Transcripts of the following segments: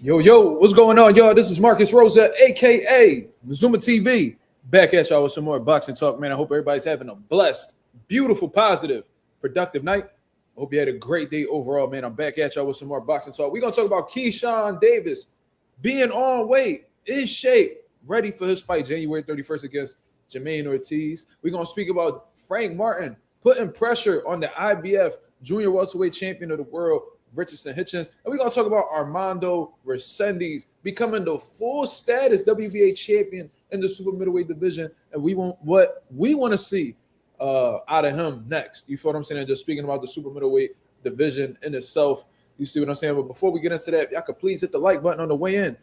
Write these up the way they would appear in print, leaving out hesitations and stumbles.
Yo, what's going on, y'all? This is Marcus Rosa, a.k.a. MAZUMA TV, back at y'all with some more boxing talk, man. I hope everybody's having a blessed, beautiful, positive, productive night. I hope you had a great day overall, man. I'm back at y'all with some more boxing talk. We're going to talk about Keyshawn Davis being on weight, in shape, ready for his fight January 31st against Jamaine Ortiz. We're going to speak about Frank Martin putting pressure on the IBF junior welterweight champion of the world, Richardson Hitchins. And we're going to talk about Armando Resendiz becoming the full status WBA champion in the super middleweight division. And what we want to see out of him next. You feel what I'm saying? And just speaking about the super middleweight division in itself. You see what I'm saying? But before we get into that, if y'all could please hit the like button on the way in.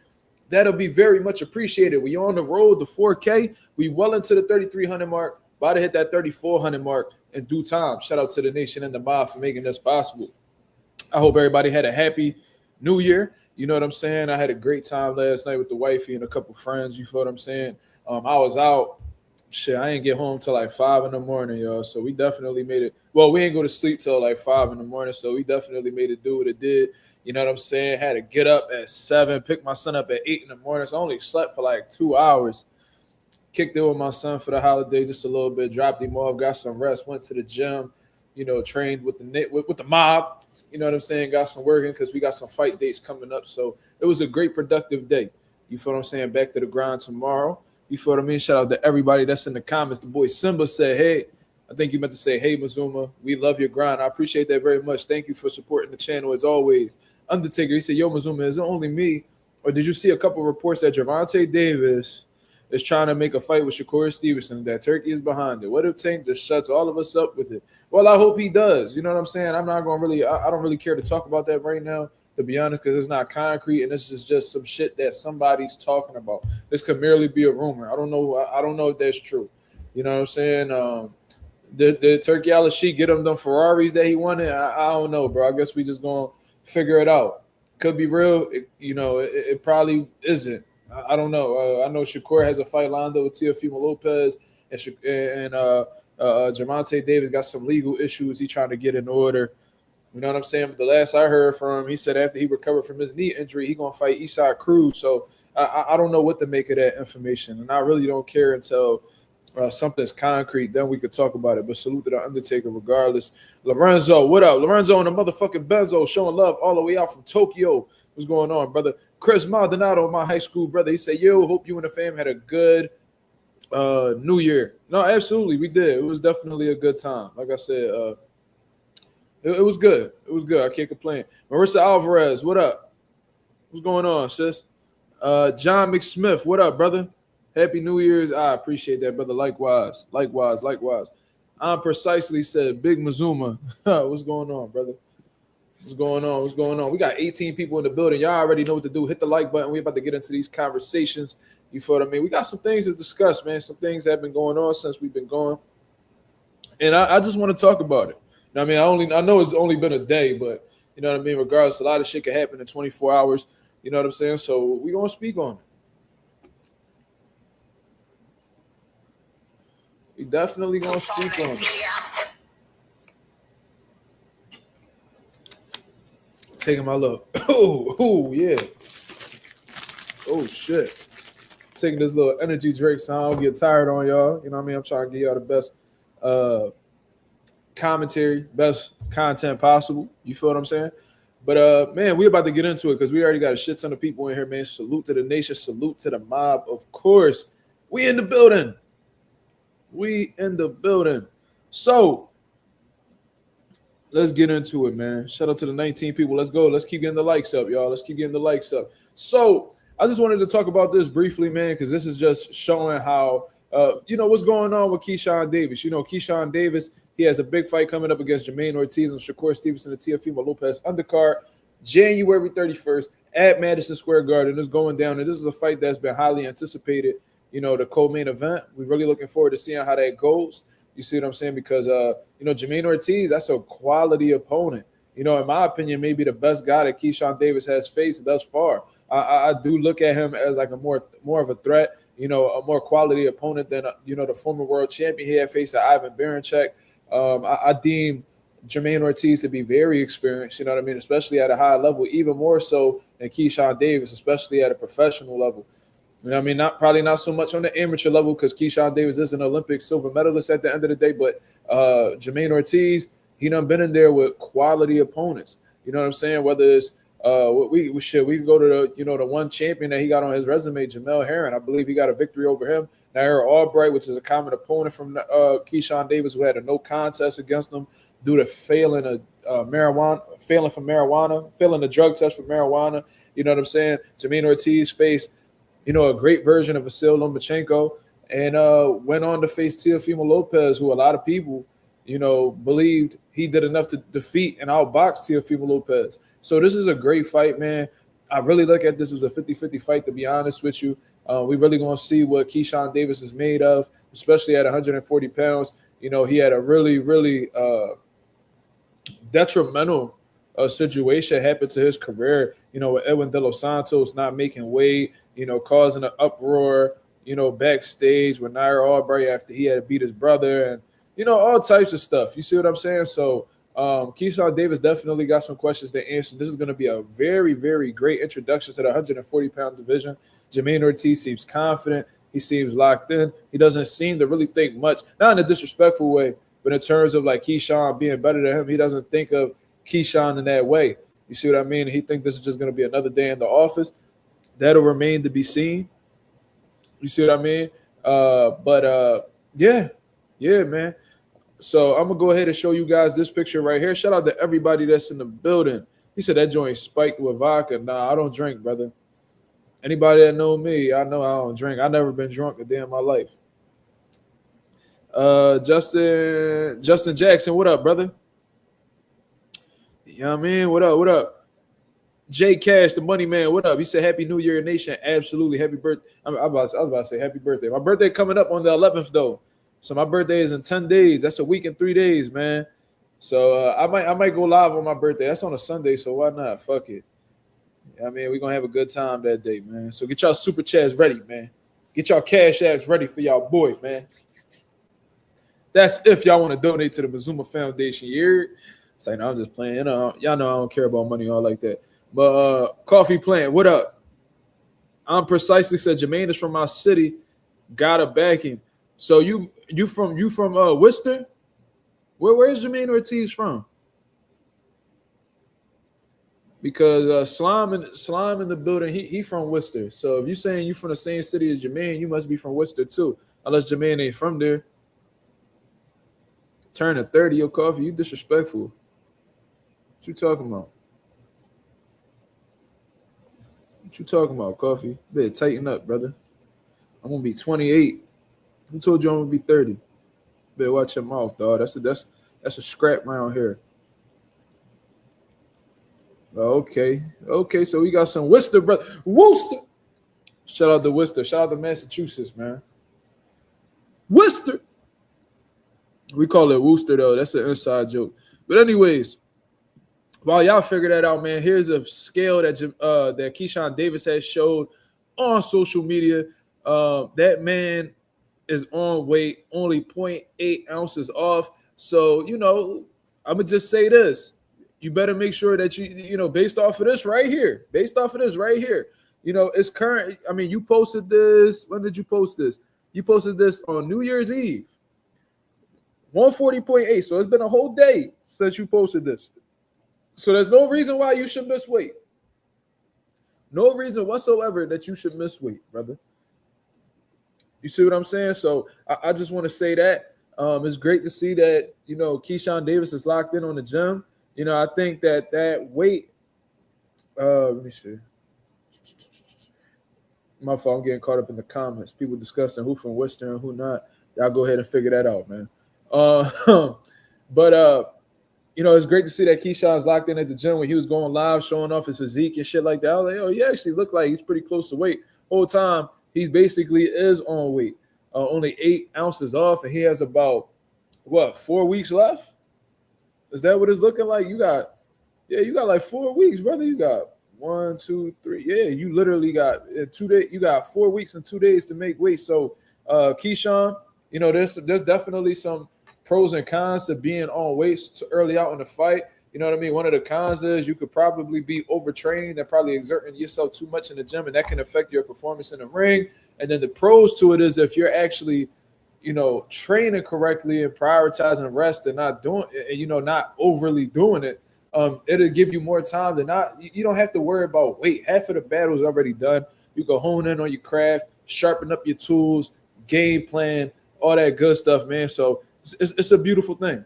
That'll be very much appreciated. We on the road to 4K. We well into the 3,300 mark. About to hit that 3,400 mark in due time. Shout out to the nation and the mob for making this possible. I hope everybody had a happy new year. You know what I'm saying? I had a great time last night with the wifey and a couple friends. You feel what I'm saying? I was out. Shit, I ain't get home till like 5 in the morning, y'all. So we definitely made it. Well, we ain't go to sleep till like 5 in the morning. So we definitely made it do what it did. You know what I'm saying? Had to get up at 7, pick my son up at 8 in the morning. So I only slept for like 2 hours. Kicked it with my son for the holiday just a little bit. Dropped him off, got some rest, went to the gym. You know, trained with the mob. You know what I'm saying? Got some working because we got some fight dates coming up. So it was a great productive day. You feel what I'm saying? Back to the grind tomorrow. You feel what I mean? Shout out to everybody that's in the comments. The boy Simba said, hey, I think you meant to say, hey, Mazuma, we love your grind. I appreciate that very much. Thank you for supporting the channel as always. Undertaker, he said, yo, Mazuma, is it only me? Or did you see a couple reports that Gervonta Davis is trying to make a fight with Shakur Stevenson, that Turkey is behind it? What if Tank just shuts all of us up with it? Well, I hope he does. You know what I'm saying? I'm not going to really – I don't really care to talk about that right now, to be honest, because it's not concrete, and this is just some shit that somebody's talking about. This could merely be a rumor. I don't know if that's true. You know what I'm saying? Did Turkey Al-Sheikh get him them Ferraris that he wanted? I don't know, bro. I guess we just going to figure it out. Could be real. It probably isn't. I don't know. I know Shakur has a fight lined up with Teofimo Lopez, and Gervonta Davis got some legal issues he trying to get in order. You know what I'm saying? But the last I heard from him, he said after he recovered from his knee injury, he going to fight Eastside Cruz. So I don't know what to make of that information. And I really don't care until something's concrete. Then we could talk about it. But salute to the Undertaker regardless. Lorenzo, what up? Lorenzo and the motherfucking Benzo showing love all the way out from Tokyo. What's going on, brother? Chris Maldonado, my high school brother, he said, yo, hope you and the fam had a good New Year. No, absolutely, we did. It was definitely a good time. Like I said, it was good. It was good. I can't complain. Marissa Alvarez, what up? What's going on, sis? John McSmith, what up, brother? Happy New Year's. I appreciate that, brother. Likewise. I'm precisely said, Big Mazuma. What's going on, brother? What's going on? We got 18 people in the building. Y'all already know what to do. Hit the like button. We're about to get into these conversations. You feel what I mean? We got some things to discuss, man. Some things have been going on since we've been going. And I just want to talk about it. I mean, I know it's only been a day, but you know what I mean? Regardless, a lot of shit can happen in 24 hours. You know what I'm saying? So we're going to speak on it. We definitely going to speak on it. Taking my look. Oh, yeah. Oh, shit. Taking this little energy drink so I don't get tired on y'all. You know what I mean? I'm trying to give y'all the best commentary, best content possible. You feel what I'm saying? But, man, we about to get into it because we already got a shit ton of people in here, man. Salute to the nation. Salute to the mob, of course. We in the building. So, let's get into it, man. Shout out to the 19 people. Let's go. Let's keep getting the likes up, y'all. So, I just wanted to talk about this briefly, man, because this is just showing how, what's going on with Keyshawn Davis. You know, Keyshawn Davis, he has a big fight coming up against Jamaine Ortiz and Shakur Stevenson and Teofimo Lopez undercard January 31st at Madison Square Garden. It's going down, and this is a fight that's been highly anticipated, the co-main event. We're really looking forward to seeing how that goes. You see what I'm saying? Because, Jamaine Ortiz, that's a quality opponent. In my opinion, maybe the best guy that Keyshawn Davis has faced thus far. I do look at him as like a more of a threat, a more quality opponent than, the former world champion he had faced Ivan Baranchyk. I deem Jamaine Ortiz to be very experienced, you know what I mean, especially at a high level, even more so than Keyshawn Davis, especially at a professional level. You know what I mean? Probably not so much on the amateur level because Keyshawn Davis is an Olympic silver medalist at the end of the day, but Jamaine Ortiz, he done been in there with quality opponents. You know what I'm saying? Whether it's we can go to the one champion that he got on his resume, Jamel Herring. I believe he got a victory over him. Naira Albright, which is a common opponent from Keyshawn Davis, who had a no contest against him due to failing the drug test for marijuana. You know what I'm saying? Jamaine Ortiz faced, a great version of Vasil Lomachenko and went on to face Teofimo Lopez, who a lot of people, believed he did enough to defeat and outbox Teofimo Lopez. So this is a great fight, man. I really look at this as a 50-50 fight, to be honest with you. We really going to see what Keyshawn Davis is made of, especially at 140 pounds. He had a really, really detrimental situation happen to his career, with Edwin De Los Santos not making weight, causing an uproar, backstage with Naira Albright after he had beat his brother and, all types of stuff. You see what I'm saying? So Keyshawn Davis definitely got some questions to answer. This is going to be a very, very great introduction to the 140-pound division. Jamaine Ortiz seems confident. He seems locked in. He doesn't seem to really think much, not in a disrespectful way, but in terms of like Keyshawn being better than him, he doesn't think of Keyshawn in that way. You see what I mean? He thinks this is just going to be another day in the office. That'll remain to be seen. You see what I mean? Yeah, man. So I'm going to go ahead and show you guys this picture right here. Shout out to everybody that's in the building. He said that joint spiked with vodka. Nah, I don't drink, brother. Anybody that know me, I know I don't drink. I've never been drunk a day in my life. Justin Jackson, what up, brother? You know what I mean? What up? Jay Cash, the money man, what up? He said, Happy New Year, Nation. Absolutely. Happy birthday. I was about to say happy birthday. My birthday coming up on the 11th, though. So my birthday is in 10 days. That's a week and 3 days, man. So I might go live on my birthday. That's on a Sunday, so why not? Fuck it. I mean, we're going to have a good time that day, man. So get y'all super chats ready, man. Get y'all cash apps ready for y'all boy, man. That's if y'all want to donate to the MAZUMA Foundation. It's like, no, I'm just playing. Y'all know I don't care about money all like that. But Coffee Plant, what up? I'm precisely said Jamaine is from my city. Gotta back him. So you from Worcester? Where's Jamaine Ortiz from? Because Slime in the building, he from Worcester. So if you're saying you from the same city as Jamaine, you must be from Worcester too. Unless Jamaine ain't from there. Turning 30, your Coffee, you disrespectful. What you talking about? What you talking about, Coffee? Better tighten up, brother. I'm gonna be 28. Who told you I'm gonna be 30? Better watch your mouth, dog. That's a scrap round here. Okay. So we got some Worcester, brother. Worcester. Shout out to Worcester. Shout out to Massachusetts, man. Worcester. We call it Worcester though. That's an inside joke. But anyways, while y'all figure that out, man, here's a scale that Keyshawn Davis has showed on social media. That man is on weight, only 0.8 ounces off. So, I'm going to just say this. You better make sure that based off of this right here, it's current. I mean, you posted this. When did you post this? You posted this on New Year's Eve. 140.8. So it's been a whole day since you posted this. So there's no reason why you should miss weight. No reason whatsoever that you should miss weight, brother. You see what I'm saying? So I just want to say that it's great to see that, Keyshawn Davis is locked in on the gym. I think that weight, let me see. My fault, I'm getting caught up in the comments. People discussing who from Worcester and who not. Y'all go ahead and figure that out, man. It's great to see that Keyshawn's locked in at the gym when he was going live, showing off his physique and shit like that. I was like, he actually looked like he's pretty close to weight. Whole time, he basically is on weight. Only 8 ounces off, and he has about, 4 weeks left? Is that what it's looking like? You got like 4 weeks, brother. You got 1, 2, 3. Yeah, you literally got 2 days. You got 4 weeks and 2 days to make weight. So, Keyshawn, there's definitely some pros and cons to being on weight early out in the fight. You know what I mean? One of the cons is you could probably be overtrained and probably exerting yourself too much in the gym, and that can affect your performance in the ring. And then the pros to it is if you're actually, training correctly and prioritizing rest and not doing, not overly doing it, it'll give you more time to you don't have to worry about weight. Half of the battle is already done. You can hone in on your craft, sharpen up your tools, game plan, all that good stuff, man. So it's a beautiful thing.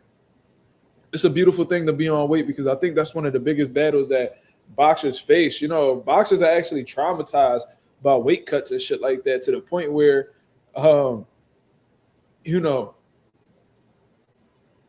It's a beautiful thing to be on weight because I think that's one of the biggest battles that boxers face. Boxers are actually traumatized by weight cuts and shit like that to the point where,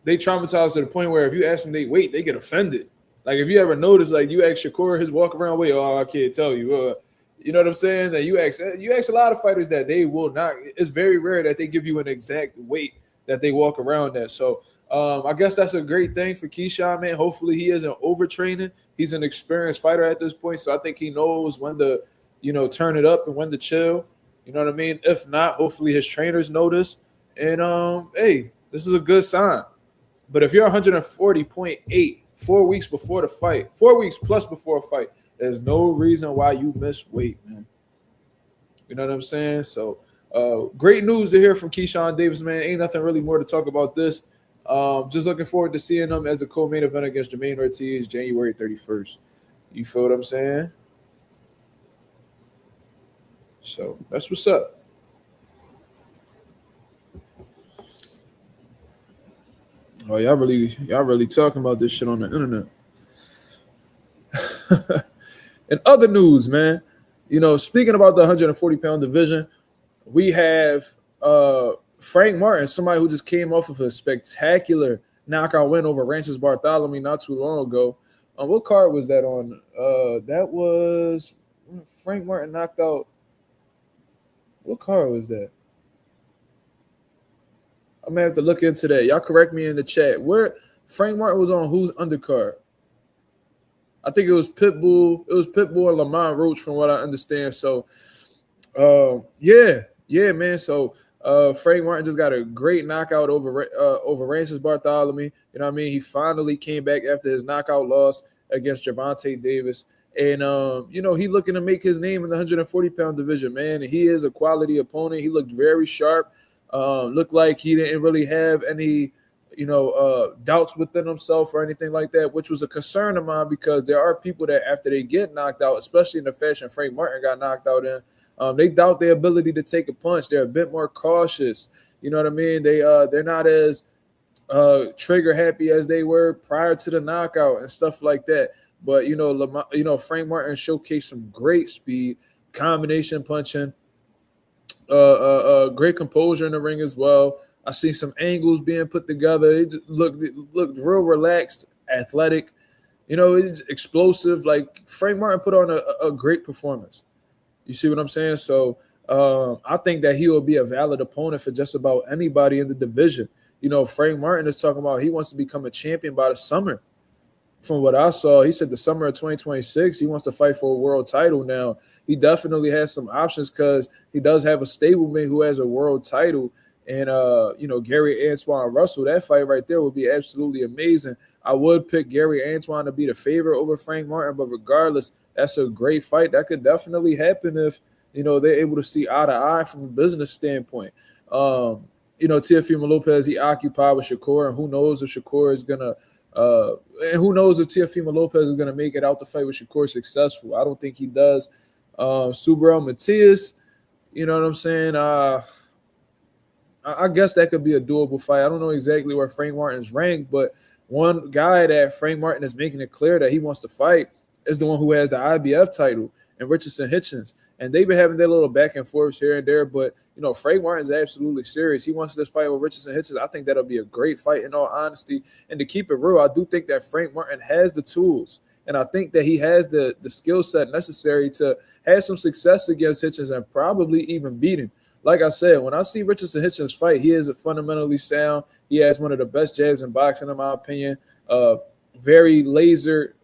they traumatize to the point where if you ask them their weight, they get offended. Like if you ever notice, like you ask Shakur his walk around weight, I can't tell you. You know what I'm saying? That you ask a lot of fighters that they will not. It's very rare that they give you an exact weight that they walk around at. So I guess that's a great thing for Keyshawn, man. Hopefully he isn't overtraining. He's an experienced fighter at this point, so I think he knows when to, turn it up and when to chill. You know what I mean? If not, hopefully his trainers notice. And hey, this is a good sign. But if you're 140.8 4 weeks before the fight, 4 weeks plus before a fight, there's no reason why you miss weight, man. You know what I'm saying? So great news to hear from Keyshawn Davis, man. Ain't nothing really more to talk about this. Just looking forward to seeing him as a co-main event against Jamaine Ortiz January 31st. You feel what I'm saying? So that's what's up. Oh, y'all really talking about this shit on the internet. In other news, man, speaking about the 140-pound division, we have Frank Martin, somebody who just came off of a spectacular knockout win over Rances Bartholomew not too long ago. What card was that on? That was Frank Martin knocked out. What card was that? I may have to look into that. Y'all correct me in the chat. Where Frank Martin was on whose undercard? I think it was Pitbull. It was Pitbull and Lamont Roach, from what I understand. So, yeah, man. So, Frank Martin just got a great knockout over Rances Bartholomew. You know what I mean? He finally came back after his knockout loss against Jamaine Davis. And, he looking to make his name in the 140-pound division, man. And he is a quality opponent. He looked very sharp. Looked like he didn't really have any, doubts within himself or anything like that, which was a concern of mine because there are people that after they get knocked out, especially in the fashion Frank Martin got knocked out in, they doubt their ability to take a punch. They're a bit more cautious. You know what I mean? They're not as trigger happy as they were prior to the knockout and stuff like that. But Frank Martin showcased some great speed, combination punching. Great composure in the ring as well. I see some angles being put together. It looked real relaxed, athletic. It's explosive. Like Frank Martin put on a great performance. You see what I'm saying? So I think that he will be a valid opponent for just about anybody in the division. Frank Martin is talking about he wants to become a champion by the summer. From what I saw, he said the summer of 2026, he wants to fight for a world title. Now, he definitely has some options because he does have a stablemate who has a world title. And, Gary Antoine Russell, that fight right there would be absolutely amazing. I would pick Gary Antoine to be the favorite over Frank Martin, but regardless, that's a great fight. That could definitely happen if, they're able to see eye to eye from a business standpoint. Teofimo Lopez, he occupied with Shakur, and who knows if Shakur is going to and who knows if Teofimo Lopez is going to make it out the fight with Shakur successful. I don't think he does. Subriel Matias, you know what I'm saying? I guess that could be a doable fight. I don't know exactly where Frank Martin's ranked, but one guy that Frank Martin is making it clear that he wants to fight is the one who has the IBF title, and Richardson Hitchins. And they've been having their little back and forth here and there, but, Frank Martin's absolutely serious. He wants this fight with Richardson Hitchins. I think that'll be a great fight in all honesty. And to keep it real, I do think that Frank Martin has the tools, and I think that he has the skill set necessary to have some success against Hitchins and probably even beat him. Like I said, when I see Richardson Hitchins fight, he is fundamentally sound. He has one of the best jabs in boxing, in my opinion. Very laser-like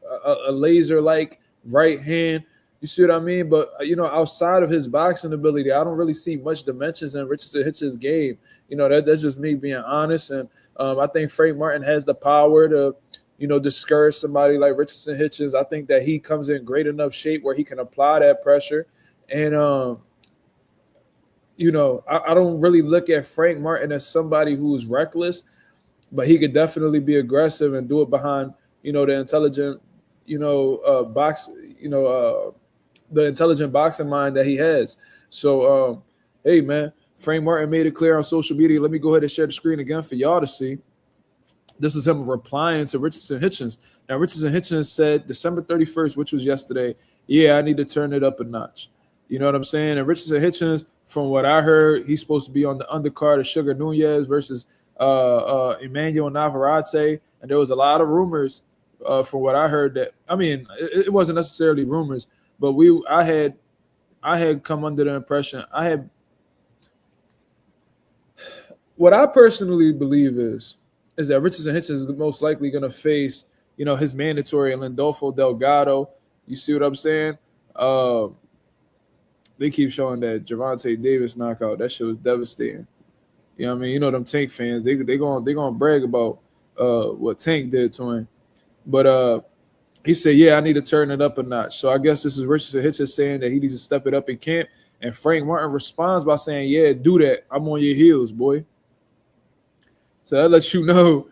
right hand. You see what I mean? But outside of his boxing ability, I don't really see much dimensions in Richardson Hitchins' game. That's just me being honest. And I think Frank Martin has the power to, discourage somebody like Richardson Hitchins. I think that he comes in great enough shape where he can apply that pressure. And I don't really look at Frank Martin as somebody who's reckless, but he could definitely be aggressive and do it behind, the intelligent, the intelligent boxing mind that he has. So, hey, man, Frank Martin made it clear on social media. Let me go ahead and share the screen again for y'all to see. This was him replying to Richardson Hitchins. Now, Richardson Hitchins said December 31st, which was yesterday, yeah, I need to turn it up a notch. You know what I'm saying? And Richardson Hitchins, from what I heard, he's supposed to be on the undercard of Sugar Nunez versus Emmanuel Navarrete. And there was a lot of rumors from what I heard that, it wasn't necessarily rumors, but I had come under the impression, what I personally believe is that Richardson Hitchins is most likely going to face, his mandatory Lindolfo Delgado. You see what I'm saying? They keep showing that Javante Davis knockout. That shit was devastating. You know what I mean? Them Tank fans, they gonna brag about what Tank did to him. But he said, yeah, I need to turn it up a notch. So I guess this is Richardson Hitchins saying that he needs to step it up in camp. And Frank Martin responds by saying, yeah, do that. I'm on your heels, boy. So that lets you know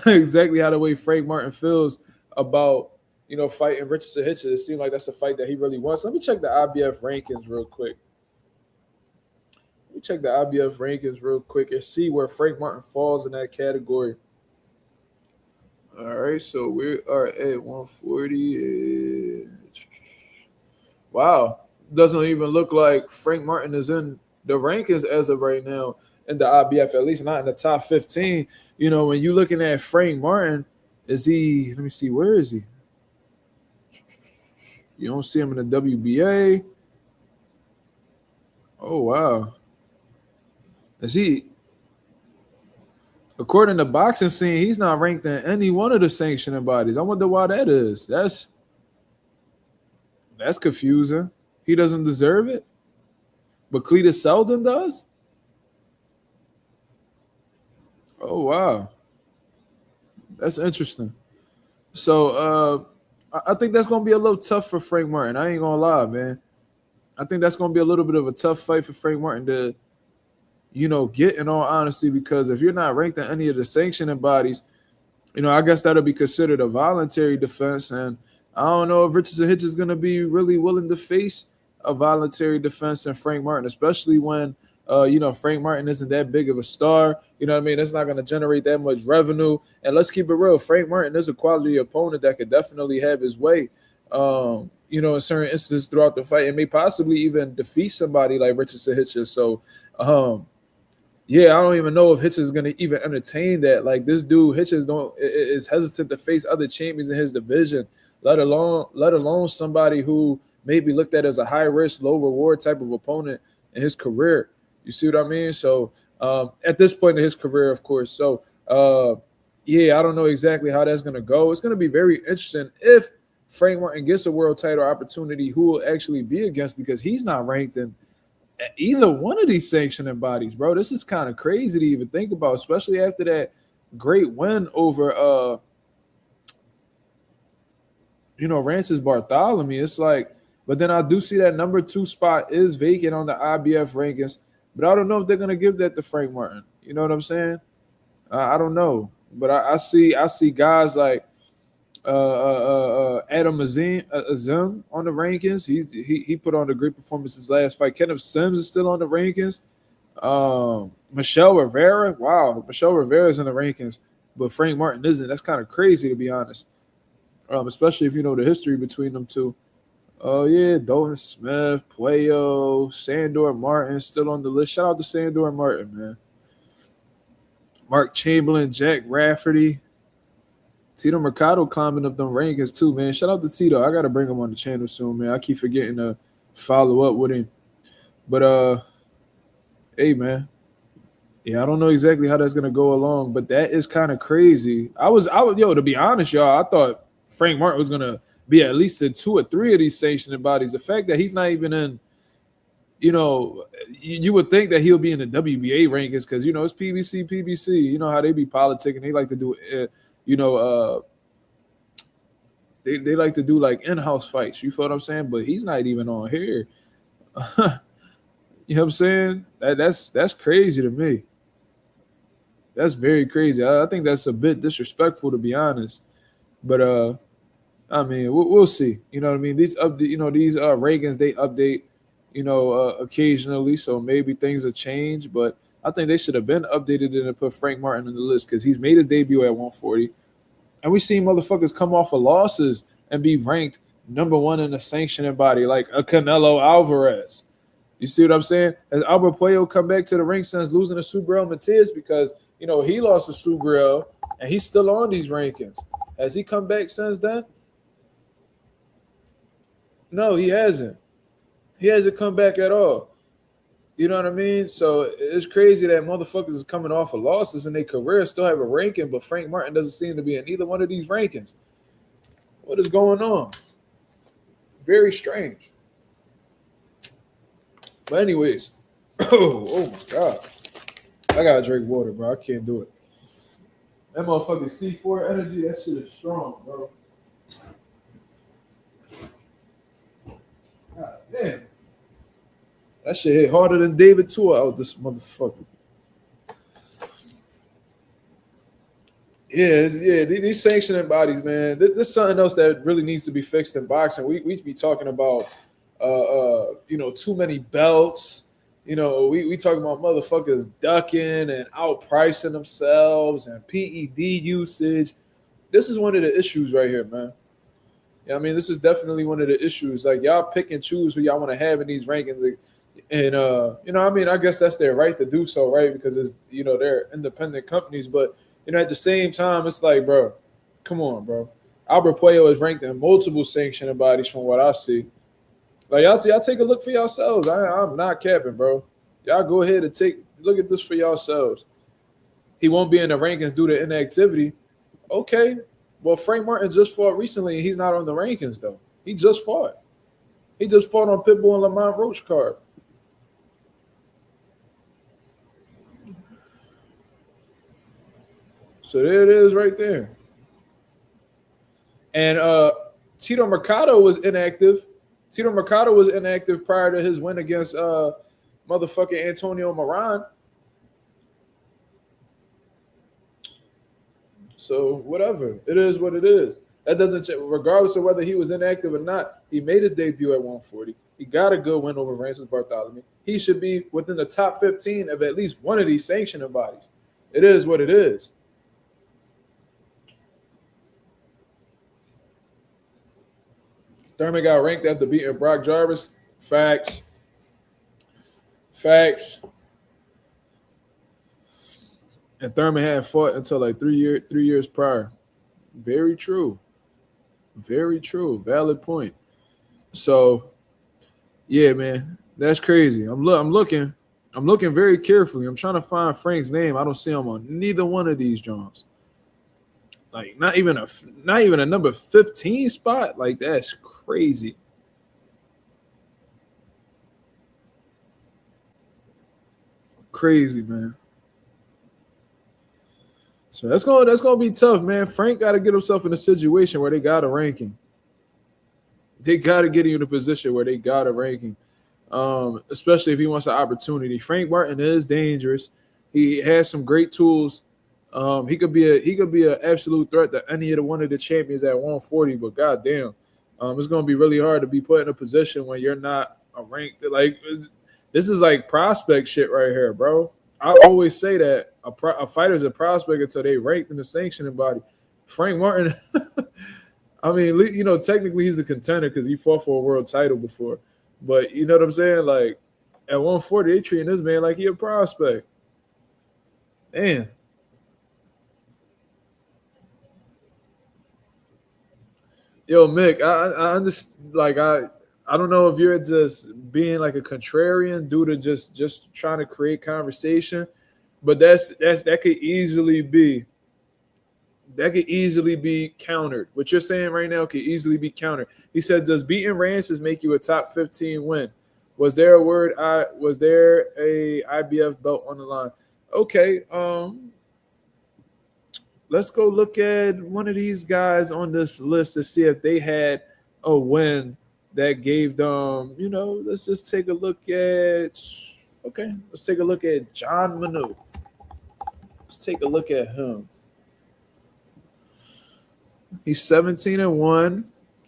exactly how the way Frank Martin feels about, fighting Richardson Hitchins. It seems like that's a fight that he really wants. Let me check the IBF rankings real quick. And see where Frank Martin falls in that category. All right, so we are at 140. Wow. Doesn't even look like Frank Martin is in the rankings as of right now in the IBF, at least not in the top 15. When you're looking at Frank Martin, is he – let me see, where is he? You don't see him in the WBA. Oh, wow. Is he – according to Boxing Scene, he's not ranked in any one of the sanctioning bodies. I wonder why that is. That's confusing. He doesn't deserve it, but Cletus Selden does? Oh, wow. That's interesting. So I think that's going to be a little tough for Frank Martin. I ain't going to lie, man. I think that's going to be a little bit of a tough fight for Frank Martin to get, in all honesty, because if you're not ranked in any of the sanctioning bodies, I guess that'll be considered a voluntary defense. And I don't know if Richardson Hitchins is going to be really willing to face a voluntary defense in Frank Martin, especially when, Frank Martin isn't that big of a star. You know what I mean? That's not going to generate that much revenue. And let's keep it real. Frank Martin is a quality opponent that could definitely have his way, in certain instances throughout the fight, and may possibly even defeat somebody like Richardson Hitchins. So, yeah, I don't even know if Hitchins is going to even entertain that. Like, this dude, Hitchins is hesitant to face other champions in his division, let alone somebody who may be looked at as a high-risk, low-reward type of opponent in his career. You see what I mean? So, at this point in his career, of course. So, yeah, I don't know exactly how that's going to go. It's going to be very interesting if Frank Martin gets a world title opportunity, who will actually be against, because he's not ranked in either one of these sanctioning bodies, bro. This is kind of crazy to even think about, especially after that great win over Rancis Bartholomew. It's like, but then I do see that number 2 spot is vacant on the IBF rankings, but I don't know if they're gonna give that to Frank Martin. You know what I'm saying? I don't know, but I see guys like Adam Azim on the rankings. He put on a great performance his last fight. Kenneth Sims is still on the rankings. Michelle Rivera, wow, Michelle Rivera is in the rankings, but Frank Martin isn't. That's kind of crazy, to be honest, especially if you know the history between them two. Oh yeah, Dalton Smith, Puello, Sandor Martin still on the list. Shout out to Sandor Martin, man. Mark Chamberlain, Jack Rafferty. Tito Mercado climbing up them rankings too, man. Shout out to Tito. I got to bring him on the channel soon, man. I keep forgetting to follow up with him. But, hey, man. Yeah, I don't know exactly how that's going to go along, but that is kind of crazy. I was, to be honest, y'all, I thought Frank Martin was going to be at least in 2 or 3 of these sanctioning bodies. The fact that he's not even in, you would think that he'll be in the WBA rankings because, it's PBC. You know how they be politicking. They like to do, they like to do like in-house fights. You feel what I'm saying? But he's not even on here. You know what I'm saying? That's crazy to me. That's very crazy. I think that's a bit disrespectful, to be honest. But I mean, we'll see. You know what I mean? These these Reagans, they update, occasionally, so maybe things will change. But I think they should have been updated and put Frank Martin on the list because he's made his debut at 140, and we seen motherfuckers come off of losses and be ranked number 1 in the sanctioning body, like a Canelo Alvarez. You see what I'm saying? Has Albert Puello come back to the ring since losing to Subriel Matias because, he lost to Subriel and he's still on these rankings. Has he come back since then? No, he hasn't. He hasn't come back at all. You know what I mean? So it's crazy that motherfuckers is coming off of losses in their career, still have a ranking, but Frank Martin doesn't seem to be in either one of these rankings. What is going on? Very strange. But anyways, oh my God. I gotta drink water, bro. I can't do it. That motherfucking C4 energy, that shit is strong, bro. God damn. That shit hit harder than David Tua out this motherfucker. Yeah, these sanctioning bodies, man. There's something else that really needs to be fixed in boxing. We be talking about too many belts. We talking about motherfuckers ducking and outpricing themselves and PED usage. This is one of the issues right here, man. Yeah, I mean, this is definitely one of the issues. Like, y'all pick and choose who y'all want to have in these rankings. And, I guess that's their right to do so, right? Because it's, they're independent companies. But, at the same time, it's like, bro, come on, bro. Albert Puello is ranked in multiple sanctioning bodies from what I see. Like, y'all take a look for yourselves. I'm not capping, bro. Y'all go ahead and take a look at this for yourselves. He won't be in the rankings due to inactivity. Okay. Well, Frank Martin just fought recently, and he's not on the rankings, though. He just fought. He just fought on Pitbull and Lamont Roach card. So there it is right there. And Tito Mercado was inactive. Tito Mercado was inactive prior to his win against motherfucking Antonio Moran. So whatever. It is what it is. That doesn't change. Regardless of whether he was inactive or not, he made his debut at 140. He got a good win over Francis Bartholomew. He should be within the top 15 of at least one of these sanctioning bodies. It is what it is. Thurman got ranked after beating Brock Jarvis. Facts. And Thurman hadn't fought until like 3 years prior. Very true. Valid point. So, yeah, man, that's crazy. I'm looking very carefully. I'm trying to find Frank's name. I don't see him on neither one of these joints. Like not even a number 15 spot. Like, that's crazy. Crazy, man. So that's gonna be tough, man. Frank got to get himself in a situation where they got a ranking. They got to get you in a position where they got a ranking, especially if he wants an opportunity. Frank Martin is dangerous. He has some great tools. He could be an absolute threat to any of the one of the champions at 140. But goddamn, it's gonna be really hard to be put in a position when you're not a ranked. Like, this is like prospect shit right here, bro. I always say that a fighter's a prospect until they ranked in the sanctioning body. Frank Martin, I mean, technically he's a contender because he fought for a world title before. But you know what I'm saying? Like, at 140, they treating this man like he a prospect. Damn. Yo, Mick, I understand. Like, I don't know if you're just being like a contrarian due to just trying to create conversation, but that could easily be That could easily be countered. What you're saying right now could easily be countered. He said, "Does beating Rances make you a top 15 win? Was there a word? Was there a IBF belt on the line?" Okay, let's go look at one of these guys on this list to see if they had a win that gave them. Let's just take a look at. Okay, let's take a look at John Manu. Let's take a look at him. He's 17-1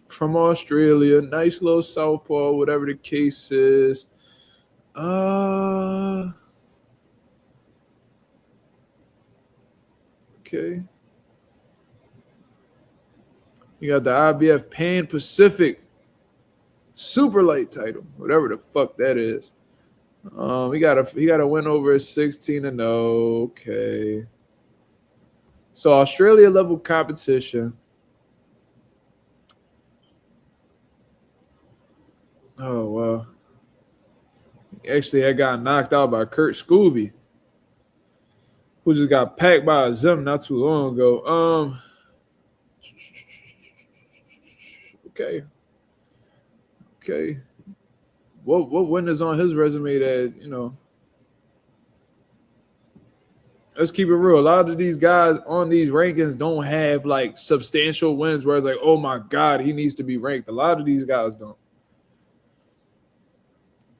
from Australia. Nice little southpaw, whatever the case is. Okay. You got the IBF Pan Pacific Super Light title, whatever the fuck that is. He got a win over 16-0. Okay. So Australia level competition. Oh, well. Actually, I got knocked out by Kurt Scooby, who just got packed by a Zim not too long ago. Okay. What win is on his resume that, let's keep it real. A lot of these guys on these rankings don't have like substantial wins where it's like, oh my God, he needs to be ranked. A lot of these guys don't.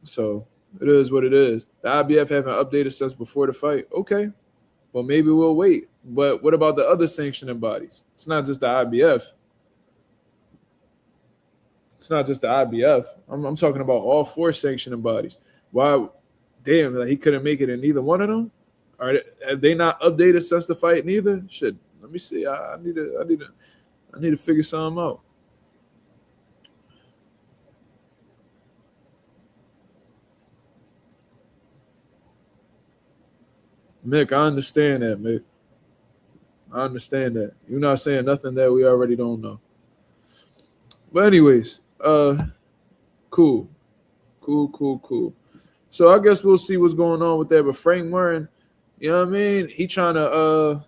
So it is what it is. The IBF haven't updated since before the fight. Okay. Well, maybe we'll wait. But what about the other sanctioning bodies? It's not just the IBF. I'm talking about all 4 sanctioning bodies. Why? Damn, like he couldn't make it in neither one of them. Have they not updated since the fight? Neither. Shit. Let me see. I need to figure something out. Mick, I understand that, Mick. I understand that. You're not saying nothing that we already don't know. But anyways, cool. So I guess we'll see what's going on with that. But Frank Martin, you know what I mean? He trying to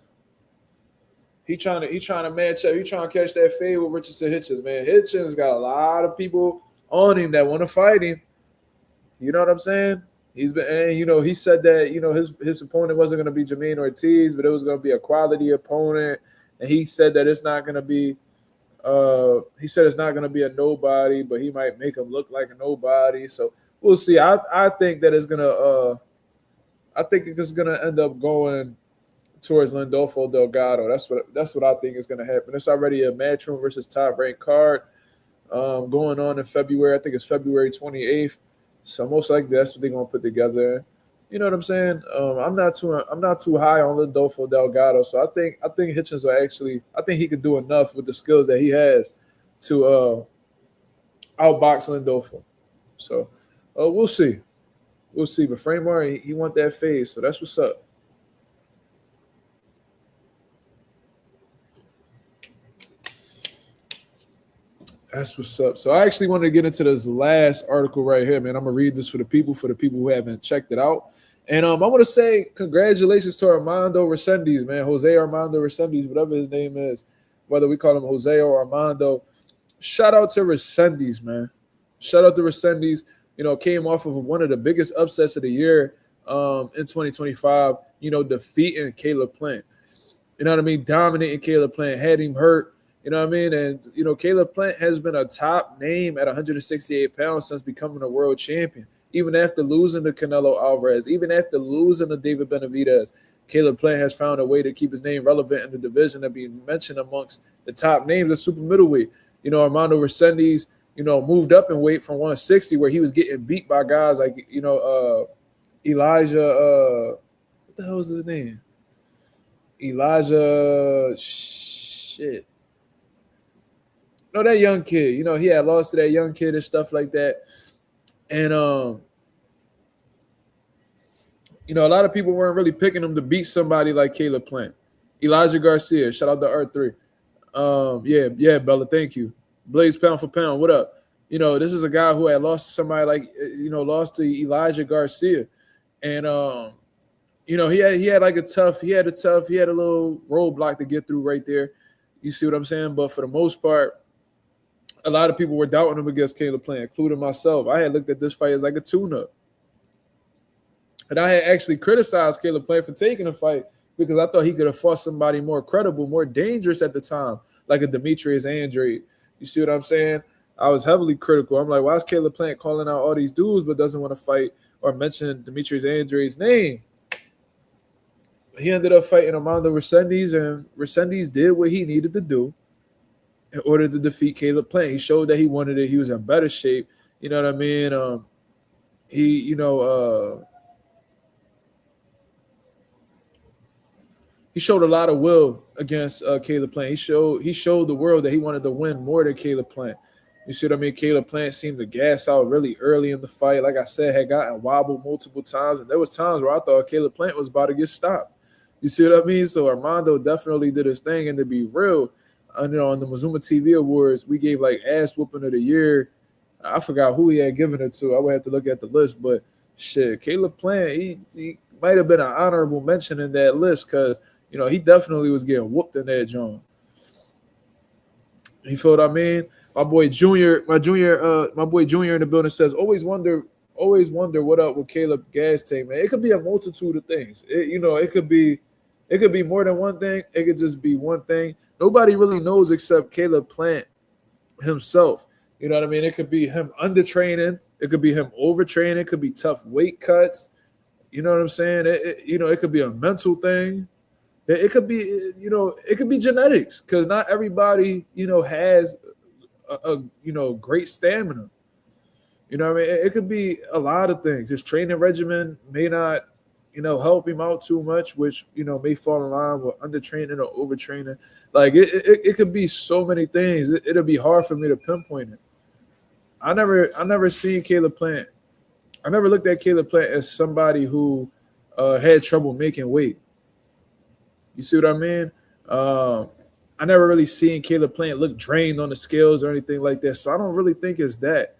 match up. He trying to catch that fade with Richardson Hitchins, man. Hitchins got a lot of people on him that want to fight him. You know what I'm saying? He's been, and he said that his opponent wasn't going to be Jamaine Ortiz, but it was going to be a quality opponent. And he said that it's not going to be. He said it's not going to be a nobody, but he might make him look like a nobody. So we'll see. I think that it's gonna. I think it's gonna end up going towards Lindolfo Delgado. That's what I think is gonna happen. It's already a Matchroom versus Top Rank card going on in February. I think it's February 28th. So most likely that's what they're gonna put together. You know what I'm saying? I'm not too high on Lindolfo Delgado, so I think Hitchins will actually. I think he can do enough with the skills that he has to outbox Lindolfo. So we'll see. But Frank Martin, he want that phase, so that's what's up. That's what's up. So I actually wanted to get into this last article right here, man. I'm gonna read this for the people who haven't checked it out. And I want to say congratulations to Armando Resendiz, man. Jose Armando Resendiz, whatever his name is, whether we call him Jose or Armando. Shout out to Resendiz, man. Shout out to Resendiz. Came off of one of the biggest upsets of the year in 2025, defeating Caleb Plant. You know what I mean? Dominating Caleb Plant, had him hurt. You know what I mean? And, Caleb Plant has been a top name at 168 pounds since becoming a world champion. Even after losing to Canelo Alvarez, even after losing to David Benavidez, Caleb Plant has found a way to keep his name relevant in the division and be mentioned amongst the top names of super middleweight. Armando Resendiz, moved up in weight from 160 where he was getting beat by guys like, Elijah, what the hell was his name? Elijah, shit. No, that young kid. He had lost to that young kid and stuff like that. And, a lot of people weren't really picking him to beat somebody like Caleb Plant. Elijah Garcia, shout out to R3. Yeah, Bella, thank you. Blaze pound for pound, what up? This is a guy who had lost to somebody like, lost to Elijah Garcia. And, you know, he had a little roadblock to get through right there. You see what I'm saying? But for the most part, a lot of people were doubting him against Caleb Plant, including myself. I had looked at this fight as like a tune-up. And I had actually criticized Caleb Plant for taking the fight because I thought he could have fought somebody more credible, more dangerous at the time, like a Demetrius Andrade. You see what I'm saying? I was heavily critical. I'm like, why is Caleb Plant calling out all these dudes but doesn't want to fight or mention Demetrius Andrade's name? He ended up fighting Armando Resendiz, and Resendiz did what he needed to do in order to defeat Caleb Plant. He showed that he wanted it. He was in better shape. You know what I mean? He showed a lot of will against Caleb Plant. He showed the world that he wanted to win more than Caleb Plant. You see what I mean? Caleb Plant seemed to gas out really early in the fight. Like I said, had gotten wobbled multiple times. And there was times where I thought Caleb Plant was about to get stopped. You see what I mean? So Armando definitely did his thing. And to be real, on the MAZUMA TV Awards, we gave like ass whooping of the year. I forgot who he had given it to. I would have to look at the list. But shit, Caleb Plant, he might have been an honorable mention in that list because, you know, he definitely was getting whooped in that joint. You feel what I mean? My boy Junior in the building says, always wonder what up with Caleb gas tank, man. It could be a multitude of things. It could be more than one thing. It could just be one thing. Nobody really knows except Caleb Plant himself. You know what I mean? It could be him undertraining. It could be him overtraining. It could be tough weight cuts. You know what I'm saying? It could be a mental thing. It could be genetics because not everybody, has a great stamina. You know what I mean? It could be a lot of things. His training regimen may not, help him out too much, which, may fall in line with undertraining or overtraining. Like it could be so many things. It'll be hard for me to pinpoint it. I never seen Caleb Plant. I never looked at Caleb Plant as somebody who had trouble making weight. You see what I mean? I never really seen Caleb Plant look drained on the scales or anything like that. So I don't really think it's that.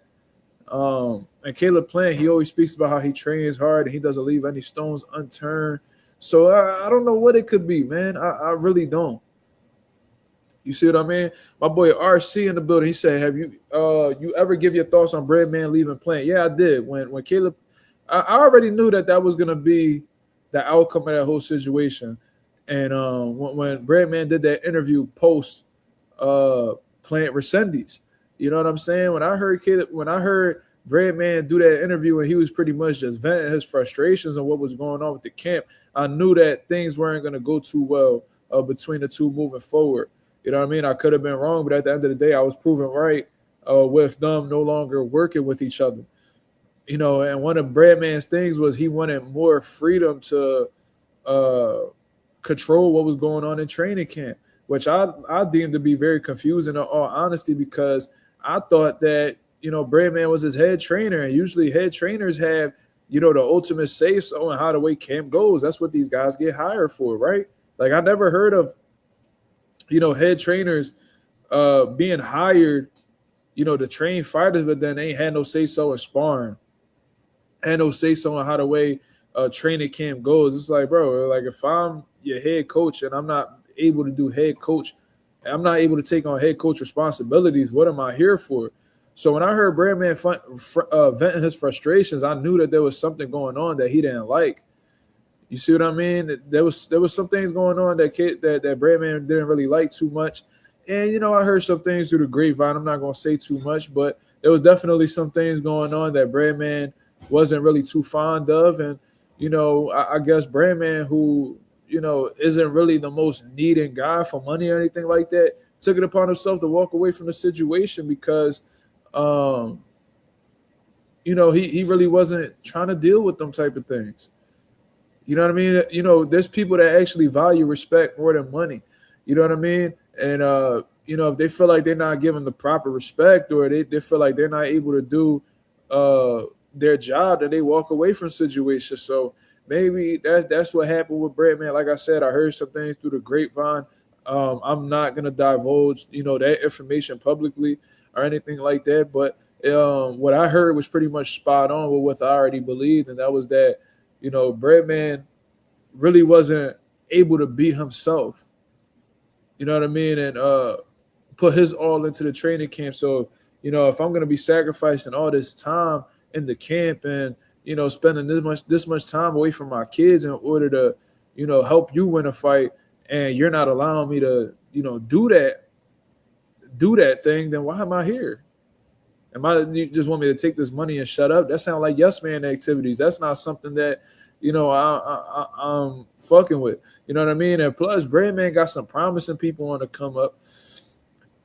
And Caleb Plant, he always speaks about how he trains hard and he doesn't leave any stones unturned. So I don't know what it could be, man. I really don't. You see what I mean? My boy RC in the building, he said, have you ever give your thoughts on Breadman leaving Plant? Yeah, I did. When Caleb, I already knew that was going to be the outcome of that whole situation. And when Breadman did that interview post Plant Resendiz, you know what I'm saying? When I heard Breadman do that interview and he was pretty much just venting his frustrations and what was going on with the camp, I knew that things weren't going to go too well between the two moving forward. You know what I mean? I could have been wrong, but at the end of the day, I was proven right with them no longer working with each other. And one of Breadman's things was he wanted more freedom to control what was going on in training camp, which I deemed to be very confusing in all honesty, because I thought that, Breadman was his head trainer, and usually head trainers have, the ultimate say-so in how the way camp goes. That's what these guys get hired for, right? Like, I never heard of, head trainers being hired, to train fighters, but then they ain't had no say-so in sparring, had no say-so in how the way training camp goes. It's like, bro, like if I'm your head coach and I'm not able to do head coach, I'm not able to take on head coach responsibilities, what am I here for? So when I heard Breadman venting his frustrations, I knew that there was something going on that he didn't like. You see what I mean? There was some things going on that Breadman didn't really like too much. And, I heard some things through the grapevine. I'm not going to say too much, but there was definitely some things going on that Breadman wasn't really too fond of. And, I guess Breadman, who, isn't really the most needing guy for money or anything like that, took it upon himself to walk away from the situation because, he really wasn't trying to deal with them type of things. You know what I mean? There's people that actually value respect more than money. You know what I mean? And, if they feel like they're not given the proper respect, or they feel like they're not able to do their job, then they walk away from situations. So maybe that's what happened with Breadman. Like I said, I heard some things through the grapevine. I'm not going to divulge, that information publicly or anything like that. But what I heard was pretty much spot on with what I already believed. And that was that, Breadman really wasn't able to be himself. You know what I mean? And put his all into the training camp. So, if I'm gonna be sacrificing all this time in the camp and spending this much time away from my kids in order to, help you win a fight, and you're not allowing me to, do that thing, then why am I here? You just want me to take this money and shut up? That sounds like yes man activities. That's not something that I'm fucking with. You know what I mean? And plus, Breadman got some promising people on the come up.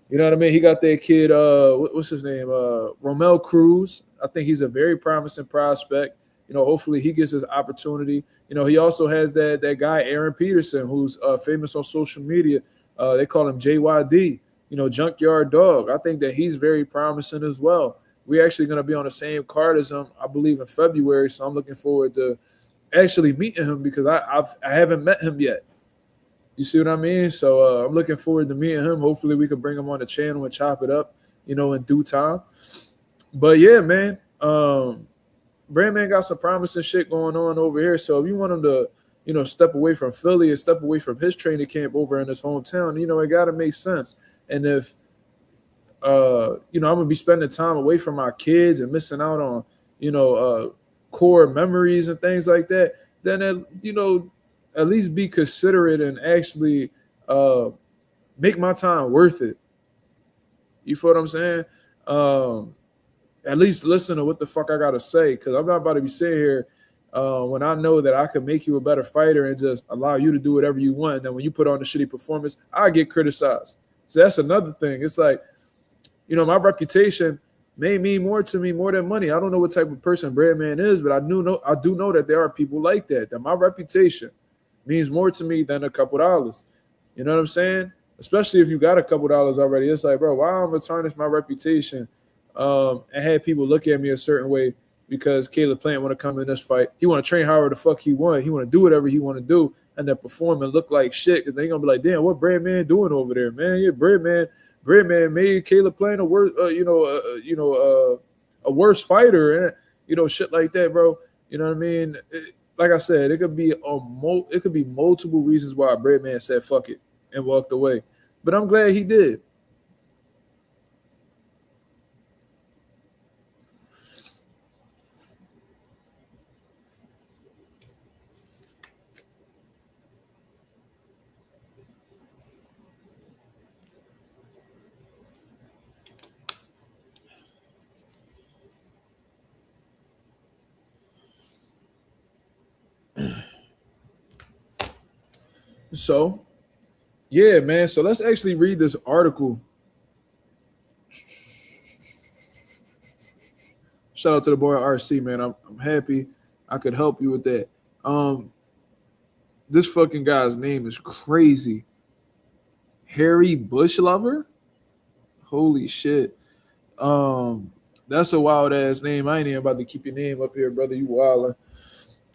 You know what I mean? He got that kid, what's his name? Romel Cruz. I think he's a very promising prospect. Hopefully he gets his opportunity. He also has that guy, Aaron Peterson, who's famous on social media. They call him JYD, Junkyard Dog. I think that he's very promising as well. We're actually going to be on the same card as him, I believe, in February. So I'm looking forward to actually meeting him because I haven't met him yet. You see what I mean? So I'm looking forward to meeting him. Hopefully we can bring him on the channel and chop it up, in due time. But yeah, man, Brandman got some promising shit going on over here. So if you want him to, step away from Philly and step away from his training camp over in his hometown, it got to make sense. And if, I'm going to be spending time away from my kids and missing out on, core memories and things like that, then, at least be considerate and actually make my time worth it. You feel what I'm saying? At least listen to what the fuck I got to say, because I'm not about to be sitting here when I know that I can make you a better fighter and just allow you to do whatever you want. And then when you put on a shitty performance, I get criticized. So that's another thing. It's like, my reputation may mean more to me more than money. I don't know what type of person Breadman is, but I do know that there are people like that my reputation means more to me than a couple dollars. You know what I'm saying? Especially if you got a couple dollars already. It's like, bro, why am I going to tarnish my reputation and have people look at me a certain way because Caleb Plant want to come in this fight? He want to train however the fuck he want. He want to do whatever he want to do and then perform and look like shit because they going to be like, damn, what Breadman doing over there, man? Yeah, Breadman made Caleb Plant a worse fighter and, shit like that, bro. You know what I mean? Like I said, it could be multiple reasons why Breadman said fuck it and walked away. But I'm glad he did. So, yeah, man. So let's actually read this article. Shout out to the boy RC, man. I'm happy I could help you with that. This fucking guy's name is crazy. Harry Bushlover? Holy shit. That's a wild ass name. I ain't even about to keep your name up here, brother. You wildin'.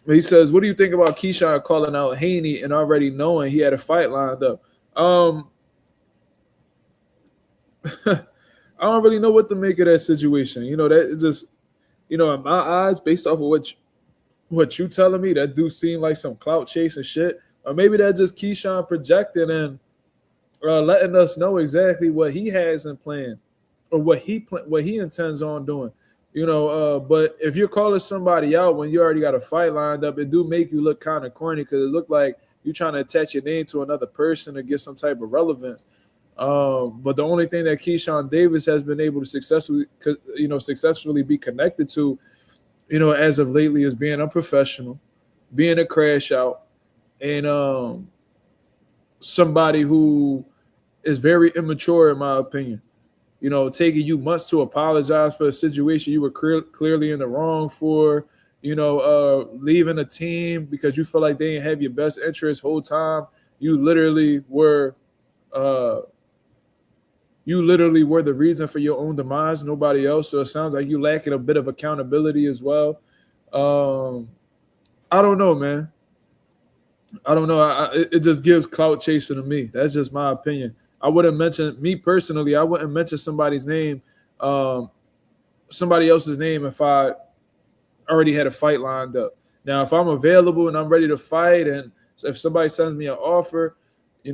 He says, what do you think about Keyshawn calling out Haney and already knowing he had a fight lined up? I don't really know what to make of that situation. That it just, in my eyes, based off of what you telling me, that do seem like some clout chasing shit. Or maybe that just Keyshawn projecting and letting us know exactly what he has in plan or what he intends on doing. But if you're calling somebody out when you already got a fight lined up, it do make you look kind of corny because it look like you're trying to attach your name to another person to get some type of relevance. But the only thing that Keyshawn Davis has been able to successfully be connected to, as of lately, is being unprofessional, being a crash out, and somebody who is very immature, in my opinion. Taking you months to apologize for a situation you were clearly in the wrong for, leaving a team because you feel like they didn't have your best interest whole time. You literally were the reason for your own demise, nobody else. So it sounds like you lacking a bit of accountability as well. I don't know, man. I don't know. It just gives clout chasing to me. That's just my opinion. I wouldn't mention, me personally, I wouldn't mention somebody else's name if I already had a fight lined up. Now, if I'm available and I'm ready to fight and So if somebody sends me an offer,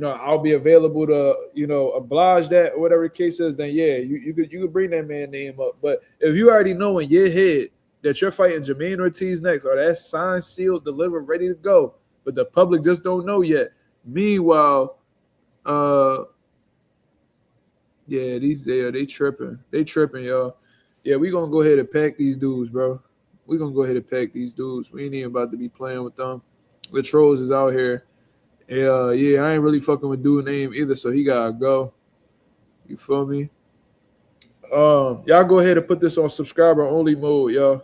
I'll be available to, oblige that or whatever the case is. Then yeah, you could bring that man name up. But if you already know in your head that you're fighting Jamaine Ortiz next, or that's signed, sealed, delivered, ready to go, but the public just don't know yet. Meanwhile, yeah, they tripping. They tripping, y'all. Yeah, we gonna go ahead and pack these dudes, bro. We gonna go ahead and pack these dudes. We ain't even about to be playing with them. The trolls is out here. Yeah, I ain't really fucking with dude name either, so he gotta go. You feel me? Y'all go ahead and put this on subscriber only mode, y'all,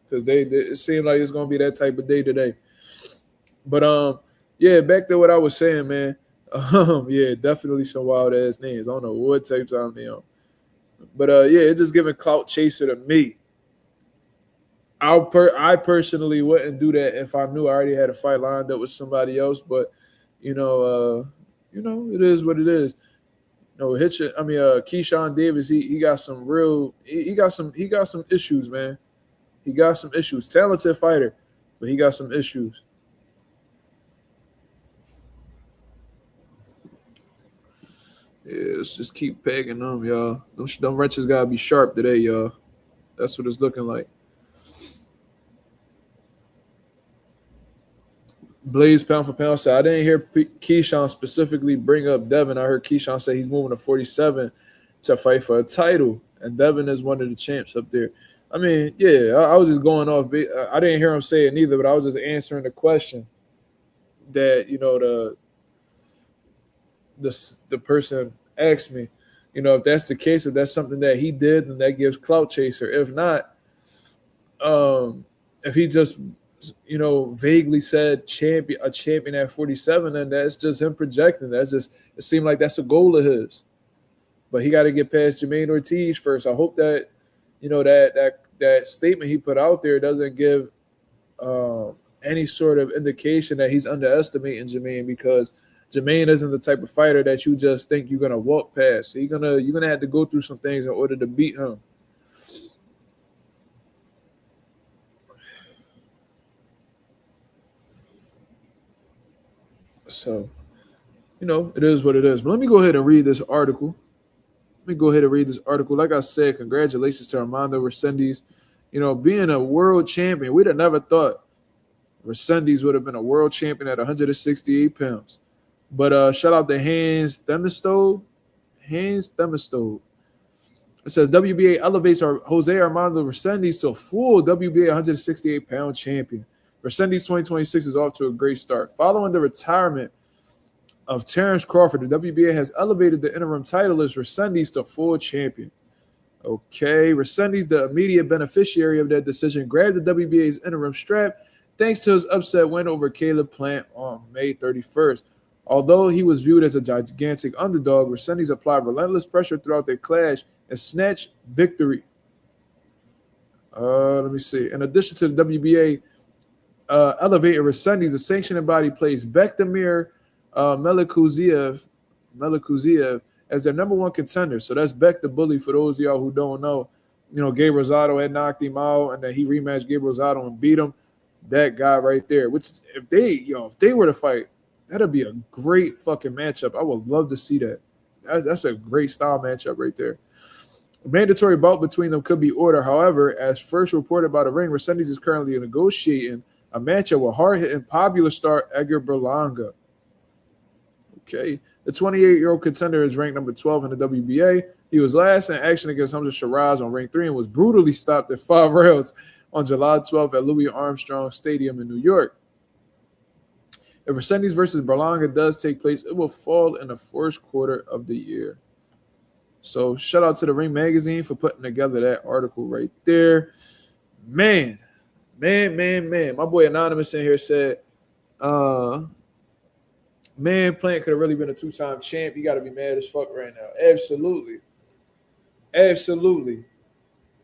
because it seemed like it's gonna be that type of day today. But yeah, back to what I was saying, man. Yeah, definitely some wild ass names. I don't know what type time they on, but yeah, it's just giving clout chaser to me. I personally wouldn't do that if I knew I already had a fight lined up with somebody else, but it is what it is. Keyshawn Davis, he got some real he got some issues, man. He got some issues. Talented fighter, but he got some issues. Yeah, let's just keep pegging them, y'all. Them wrenches gotta be sharp today, y'all. That's what it's looking like. Blaze pound for pound said, I didn't hear Keyshawn specifically bring up Devin. I heard Keyshawn say he's moving to 47 to fight for a title, and Devin is one of the champs up there. I mean, yeah, I was just going off. I didn't hear him say it neither, but I was just answering the question that, the person asked me. If that's the case, if that's something that he did, then that gives clout chaser. If not, if he just vaguely said a champion at 47, then that's just him projecting. It seemed like that's a goal of his. But he got to get past Jamaine Ortiz first. I hope that, that statement he put out there doesn't give any sort of indication that he's underestimating Jamaine, because Jamaine isn't the type of fighter that you just think you're gonna walk past. So you're gonna have to go through some things in order to beat him. So, it is what it is. But let me go ahead and read this article. Like I said, congratulations to Armando Resendiz. Being a world champion, we'd have never thought Resendiz would have been a world champion at 168 pounds. But shout out to Hans Themistove. It says WBA elevates Jose Armando Resendiz to a full WBA 168-pound champion. Resendiz 2026 is off to a great start. Following the retirement of Terrence Crawford, the WBA has elevated the interim titleist Resendiz to full champion. Okay, Resendiz, the immediate beneficiary of that decision, grabbed the WBA's interim strap thanks to his upset win over Caleb Plant on May 31st. Although he was viewed as a gigantic underdog, Resendiz applied relentless pressure throughout their clash and snatched victory. Let me see. In addition to the WBA elevating Resendiz, the sanctioning body placed Bektamir Melikuziev as their number one contender. So that's Beck the Bully for those of y'all who don't know. Gabe Rosado had knocked him out, and then he rematched Gabe Rosado and beat him. That guy right there. Which if they were to fight, that'd be a great fucking matchup. I would love to see that. That's a great style matchup right there. A mandatory bout between them could be ordered. However, as first reported by the Ring, Resendiz is currently negotiating a matchup with hard-hitting popular star Edgar Berlanga. Okay. The 28-year-old contender is ranked number 12 in the WBA. He was last in action against Hamza Shiraz on Ring 3 and was brutally stopped at 5 rounds on July 12th at Louis Armstrong Stadium in New York. If Resendiz versus Berlanga does take place, it will fall in the first quarter of the year. So shout out to the Ring Magazine for putting together that article right there. Man. My boy Anonymous in here said, Plant could have really been a 2-time champ. You got to be mad as fuck right now. Absolutely.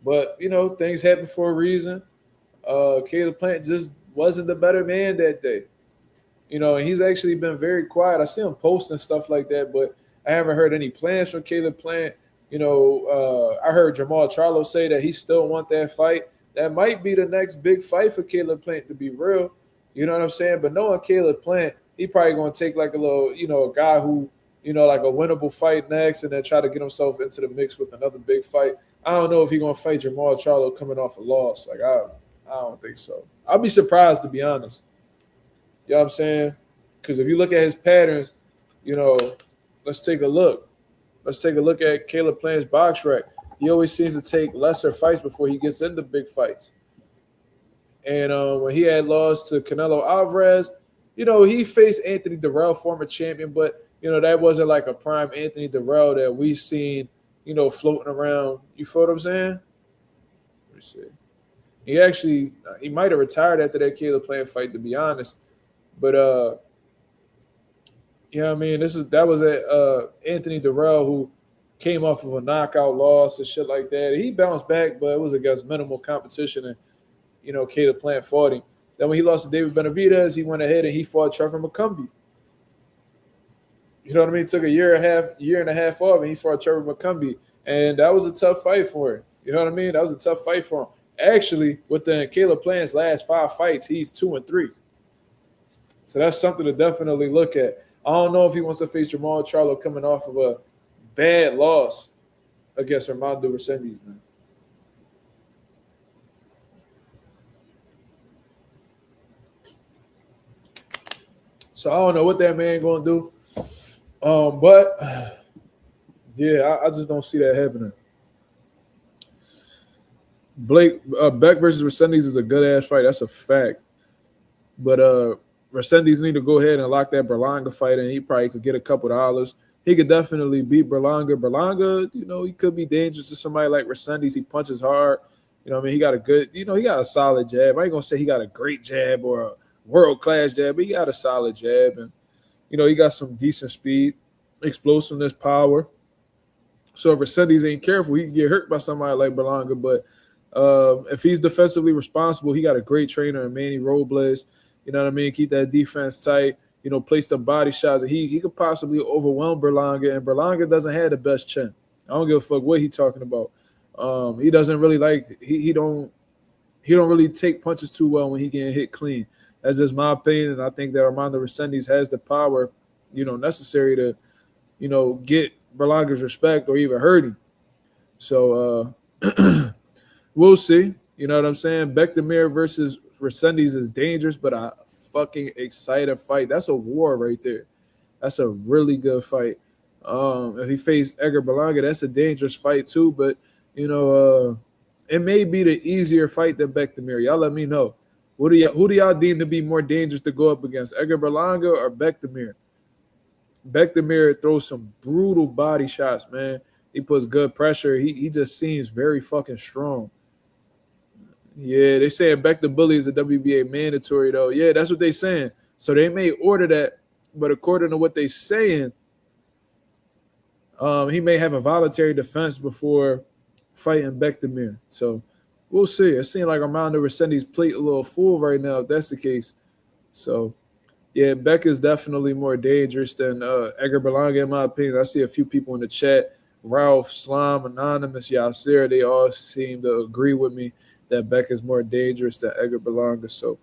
But, things happen for a reason. Caleb Plant just wasn't the better man that day. And he's actually been very quiet. I see him posting stuff like that, but I haven't heard any plans from Caleb Plant. I heard Jamal Charlo say that he still want that fight. That might be the next big fight for Caleb Plant, to be real. You know what I'm saying? But knowing Caleb Plant, he probably gonna take like a little, a guy who, like a winnable fight next, and then try to get himself into the mix with another big fight. I don't know if he's gonna fight Jamal Charlo coming off a loss. Like I don't think so. I'll be surprised, to be honest. You know what I'm saying? Because if you look at his patterns, let's take a look. Let's take a look at Caleb Plant's box rec. He always seems to take lesser fights before he gets into big fights. And when he had lost to Canelo Alvarez, he faced Anthony Dirrell, former champion, but, that wasn't like a prime Anthony Dirrell that we seen, floating around. You feel what I'm saying? Let me see. He might have retired after that Caleb Plant fight, to be honest. But, I mean? That was Anthony Dirrell, who came off of a knockout loss and shit like that. He bounced back, but it was against minimal competition, and Caleb Plant fought him. Then when he lost to David Benavidez, he went ahead and he fought Trevor McCumbee. You know what I mean? Took a year and a half off, and he fought Trevor McCumbee, and that was a tough fight for him. You know what I mean? That was a tough fight for him. Actually, within Caleb Plant's last 5 fights, he's 2-3. So that's something to definitely look at. I don't know if he wants to face Jamal Charlo coming off of a bad loss against Armando Resendiz, man. So I don't know what that man going to do. But, yeah, I just don't see that happening. Beck versus Resendiz is a good-ass fight. That's a fact. But Resendiz need to go ahead and lock that Berlanga fight in. He probably could get a couple dollars. He could definitely beat Berlanga. Berlanga, he could be dangerous to somebody like Resendiz. He punches hard. You know what I mean? He got a good, he got a solid jab. I ain't going to say he got a great jab or a world-class jab, but he got a solid jab. And, he got some decent speed, explosiveness, power. So if Resendiz ain't careful, he can get hurt by somebody like Berlanga. But if he's defensively responsible, he got a great trainer in Manny Robles. You know what I mean? Keep that defense tight. Place the body shots. He could possibly overwhelm Berlanga, and Berlanga doesn't have the best chin. I don't give a fuck what he's talking about. He doesn't really he don't really take punches too well when he can hit clean. That's just my opinion, and I think that Armando Resendiz has the power, necessary to, get Berlanga's respect or even hurt him. So we'll see. You know what I'm saying? Bektemir versus Resendiz is dangerous, but a fucking exciting fight. That's a war right there. That's a really good fight. If he faced Edgar Berlanga, that's a dangerous fight too. But it may be the easier fight than Bektemir. Y'all let me know. Who do y'all deem to be more dangerous to go up against, Edgar Berlanga or Bektemir? Bektemir throws some brutal body shots, man. He puts good pressure. He just seems very fucking strong. Yeah, they saying Bekta Bully is a WBA mandatory, though. Yeah, that's what they saying. So they may order that, but according to what they saying, he may have a voluntary defense before fighting Bektemir. So we'll see. It seems like Armando Resendiz plate a little full right now, if that's the case. So, yeah, Beck is definitely more dangerous than Edgar Berlanga, in my opinion. I see a few people in the chat, Ralph, Slime, Anonymous, Yasser, they all seem to agree with me that Beck is more dangerous than Edgar Berlanga. So,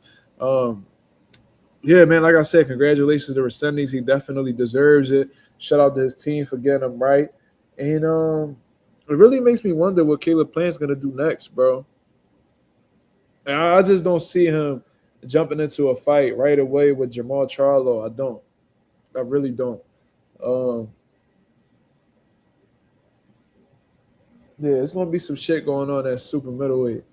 yeah, man, like I said, congratulations to Resendiz. He definitely deserves it. Shout out to his team for getting him right. And it really makes me wonder what Caleb Plant's going to do next, bro. And I just don't see him jumping into a fight right away with Jamal Charlo. I don't. I really don't. Yeah, it's going to be some shit going on at super middleweight.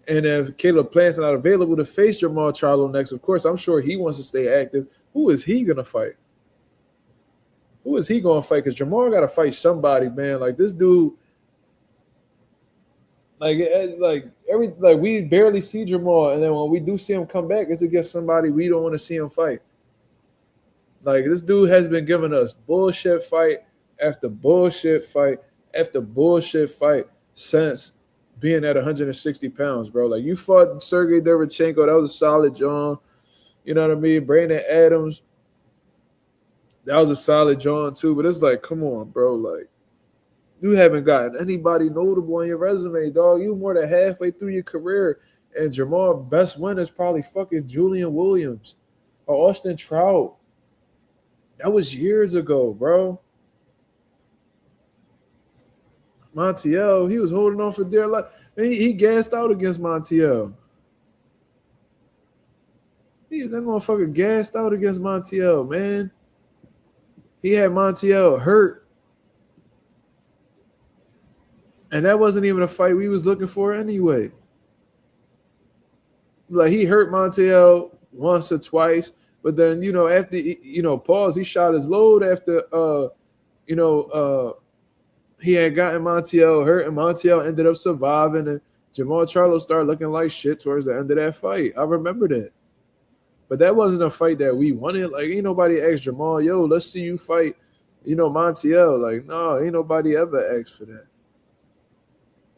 And if Caleb Plant's not available to face Jamal Charlo next, of course, I'm sure he wants to stay active. Who is he going to fight? Who is he going to fight? Because Jamal got to fight somebody, man. Like, this dude, we barely see Jamal, and then when we do see him come back, it's against somebody we don't want to see him fight. Like, this dude has been giving us bullshit fight after bullshit fight after bullshit fight since being at 160 pounds, bro. Like, you fought Sergey Derevchenko. That was a solid John. You know what I mean? Brandon Adams. That was a solid John, too. But it's like, come on, bro. Like, you haven't gotten anybody notable on your resume, dog. You more than halfway through your career. And Jamal's best win is probably fucking Julian Williams. or Austin Trout. That was years ago, bro. Montiel, he was holding on for dear life. He gassed out against Montiel. That motherfucker gassed out against Montiel, man. He had Montiel hurt. And that wasn't even a fight we was looking for anyway. Like, he hurt Montiel once or twice, but then, after, pause, he shot his load after, he had gotten Montiel hurt, and Montiel ended up surviving, and Jamal Charlo started looking like shit towards the end of that fight. I remember that. But that wasn't a fight that we wanted. Like, ain't nobody asked Jamal, yo, let's see you fight, Montiel. Like, no, ain't nobody ever asked for that.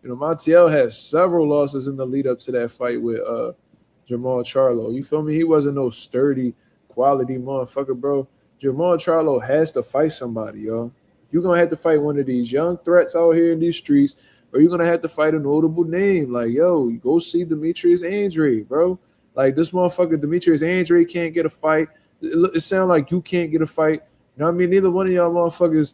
Montiel had several losses in the lead up to that fight with Jamal Charlo. You feel me? He wasn't no sturdy, quality motherfucker, bro. Jamal Charlo has to fight somebody, yo. You're going to have to fight one of these young threats out here in these streets, or you're going to have to fight a notable name. Like, yo, go see Demetrius Andre, bro. Like, this motherfucker, Demetrius Andre, can't get a fight. It sounds like you can't get a fight. You know what I mean? Neither one of y'all motherfuckers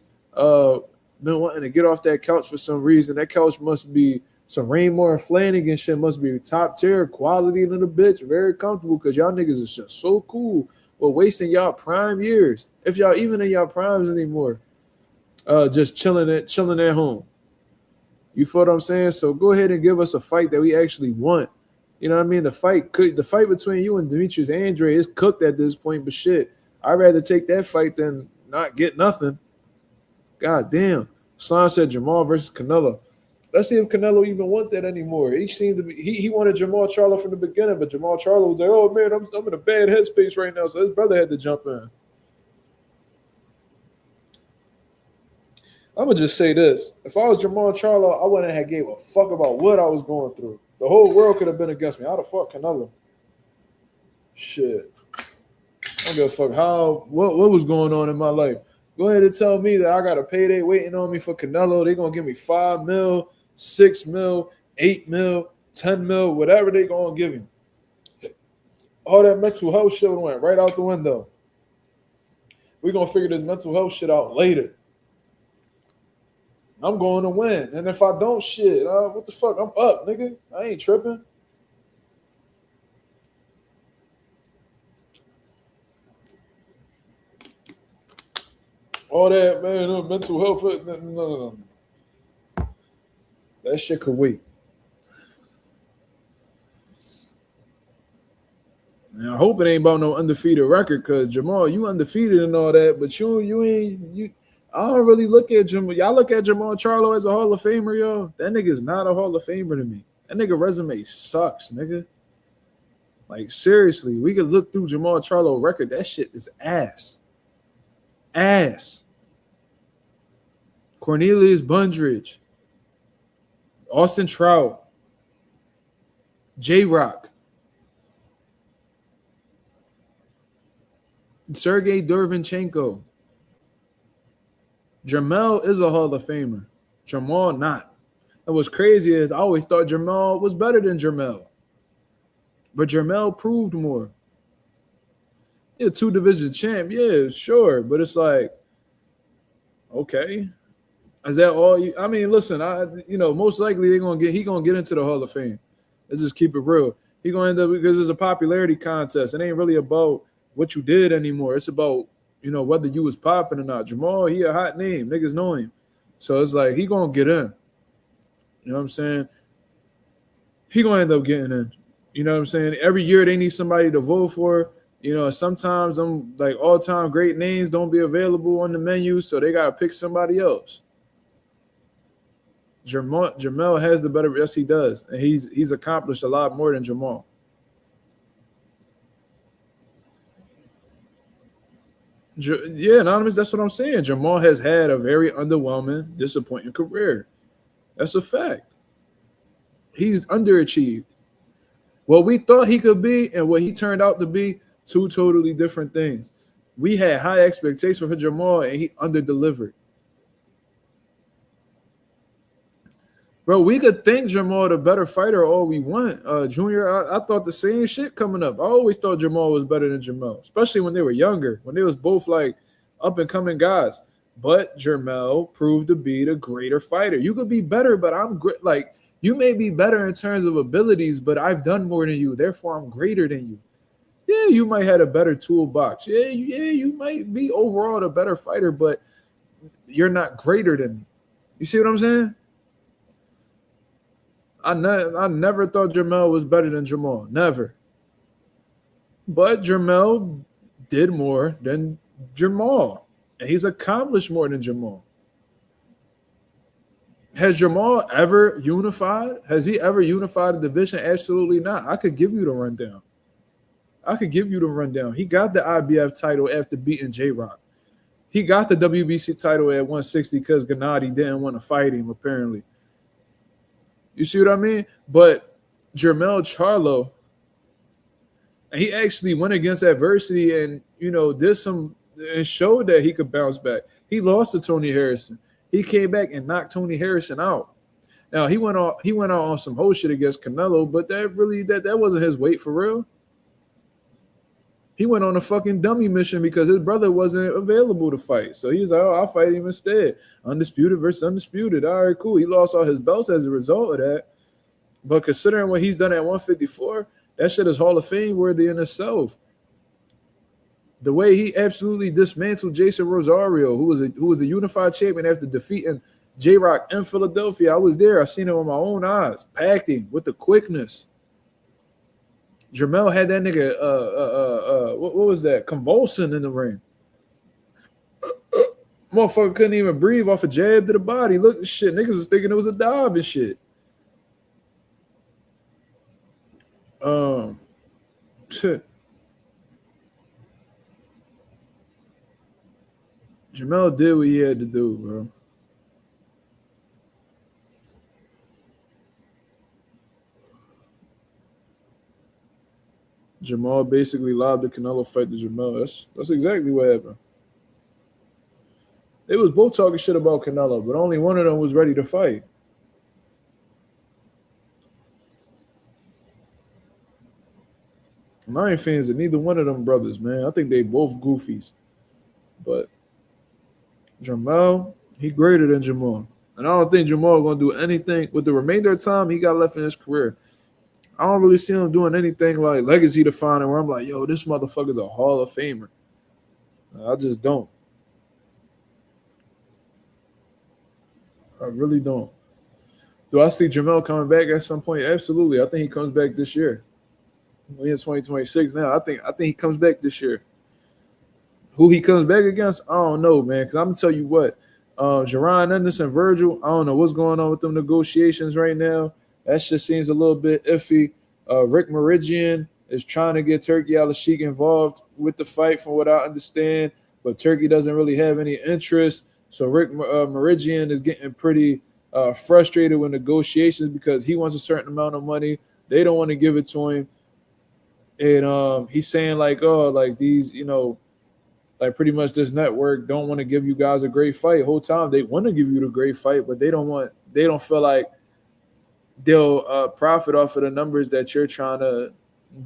been wanting to get off that couch for some reason. That couch must be some Rainmore and Flanagan shit, must be top tier, quality in the bitch, very comfortable, because y'all niggas is just so cool. But wasting y'all prime years, if y'all even in y'all primes anymore, just chilling at home. You feel what I'm saying? So go ahead and give us a fight that we actually want. You know what I mean? The fight between you and Demetrius Andre is cooked at this point, but shit, I'd rather take that fight than not get nothing. God damn. Son said Jamal versus Canelo. Let's see if Canelo even want that anymore. He seemed to be he wanted Jamal Charlo from the beginning, but Jamal Charlo was like, oh man, I'm in a bad headspace right now. So his brother had to jump in. I'm gonna just say this. If I was Jamal Charlo, I wouldn't have gave a fuck about what I was going through. The whole world could have been against me. How the fuck Canelo? Shit. I don't give a fuck what was going on in my life. Go ahead and tell me that I got a payday waiting on me for Canelo. They're going to give me $5 million, $6 million, $8 million, $10 million, whatever they're going to give him. All that mental health shit went right out the window. We're going to figure this mental health shit out later. I'm going to win. And if I don't, shit, what the fuck? I'm up, nigga. I ain't tripping. All that, man, mental health. No. That shit could wait. And I hope it ain't about no undefeated record, because Jamal, you undefeated and all that, but you ain't. I don't really look at Jamal. Y'all look at Jamal Charlo as a Hall of Famer, yo. That nigga's not a Hall of Famer to me. That nigga resume sucks, nigga. Like, seriously, we could look through Jamal Charlo record. That shit is ass. Ass. Cornelius Bundridge. Austin Trout. J-Rock. Sergey Dervinchenko. Jamel is a Hall of Famer. Jamal not. And what's crazy is I always thought Jamal was better than Jamel. But Jamel proved more. Yeah, 2-division champ. Yeah, sure. But it's like, okay. Is that all you? I mean, listen, most likely he gonna get into the Hall of Fame. Let's just keep it real. He gonna end up, because it's a popularity contest. It ain't really about what you did anymore. It's about, whether you was popping or not. Jamal, he a hot name. Niggas know him. So it's like, he gonna get in. You know what I'm saying? He gonna end up getting in. You know what I'm saying? Every year they need somebody to vote for. Sometimes them like all-time great names don't be available on the menu, so they gotta pick somebody else. Jamel has the better. Yes, he does, and he's accomplished a lot more than Jamal. Yeah, Anonymous, that's what I'm saying. Jamal has had a very underwhelming, disappointing career. That's a fact. He's underachieved. What we thought he could be and what he turned out to be, two totally different things. We had high expectations for Jamal, and he underdelivered. Bro, we could think Jamal the better fighter all we want. Junior, I thought the same shit coming up. I always thought Jamal was better than Jamal, especially when they were younger, when they was both like up and coming guys. But Jermell proved to be the greater fighter. You could be better, but I'm great. Like, you may be better in terms of abilities, but I've done more than you. Therefore, I'm greater than you. Yeah, you might have a better toolbox. Yeah, you might be overall the better fighter, but you're not greater than me. You see what I'm saying? I never thought Jermell was better than Jamal. Never. But Jermell did more than Jamal. And he's accomplished more than Jamal. Has Jamal ever unified? Has he ever unified a division? Absolutely not. I could give you the rundown. He got the IBF title after beating J-Rock. He got the WBC title at 160 because Gennady didn't want to fight him, apparently. You see what I mean? But Jermell Charlo, and he actually went against adversity and, did some and showed that he could bounce back. He lost to Tony Harrison. He came back and knocked Tony Harrison out. Now he went out on some whole shit against Canelo, but that wasn't his weight for real. He went on a fucking dummy mission because his brother wasn't available to fight. So he was like, I'll fight him instead. Undisputed versus undisputed. All right, cool. He lost all his belts as a result of that. But considering what he's done at 154, that shit is Hall of Fame worthy in itself. The way he absolutely dismantled Jason Rosario, who was a unified champion after defeating J-Rock in Philadelphia. I was there. I seen him with my own eyes. Packed him with the quickness. Jermell had that nigga, what was that? Convulsing in the ring. Motherfucker couldn't even breathe off a jab to the body. Look, shit, niggas was thinking it was a dive and shit. Jermell did what he had to do, bro. Jamal basically lobbed the Canelo fight to Jermell. That's exactly what happened. They was both talking shit about Canelo, but only one of them was ready to fight. I ain't fans of neither one of them brothers, man. I think they both goofies. But Jermell, he greater than Jamal. And I don't think Jamal going to do anything with the remainder of time he got left in his career. I don't really see him doing anything like legacy defining where I'm like, yo, this motherfucker's a Hall of Famer. I just don't. I really don't. Do I see Jermell coming back at some point? Absolutely. I think he comes back this year. We're in 2026 now. I think he comes back this year. Who he comes back against, I don't know, man. Because I'm going to tell you what, Jaron Anderson, Virgil, I don't know what's going on with them negotiations right now. That shit seems a little bit iffy. Rick Meridian is trying to get Turkey Al-Sheikh involved with the fight from what I understand, but Turkey doesn't really have any interest. So Rick Meridian is getting pretty frustrated with negotiations because he wants a certain amount of money. They don't want to give it to him. And he's saying like, oh, like these, like pretty much this network don't want to give you guys a great fight. Whole time they want to give you the great fight, but they don't feel like they'll profit off of the numbers that you're trying to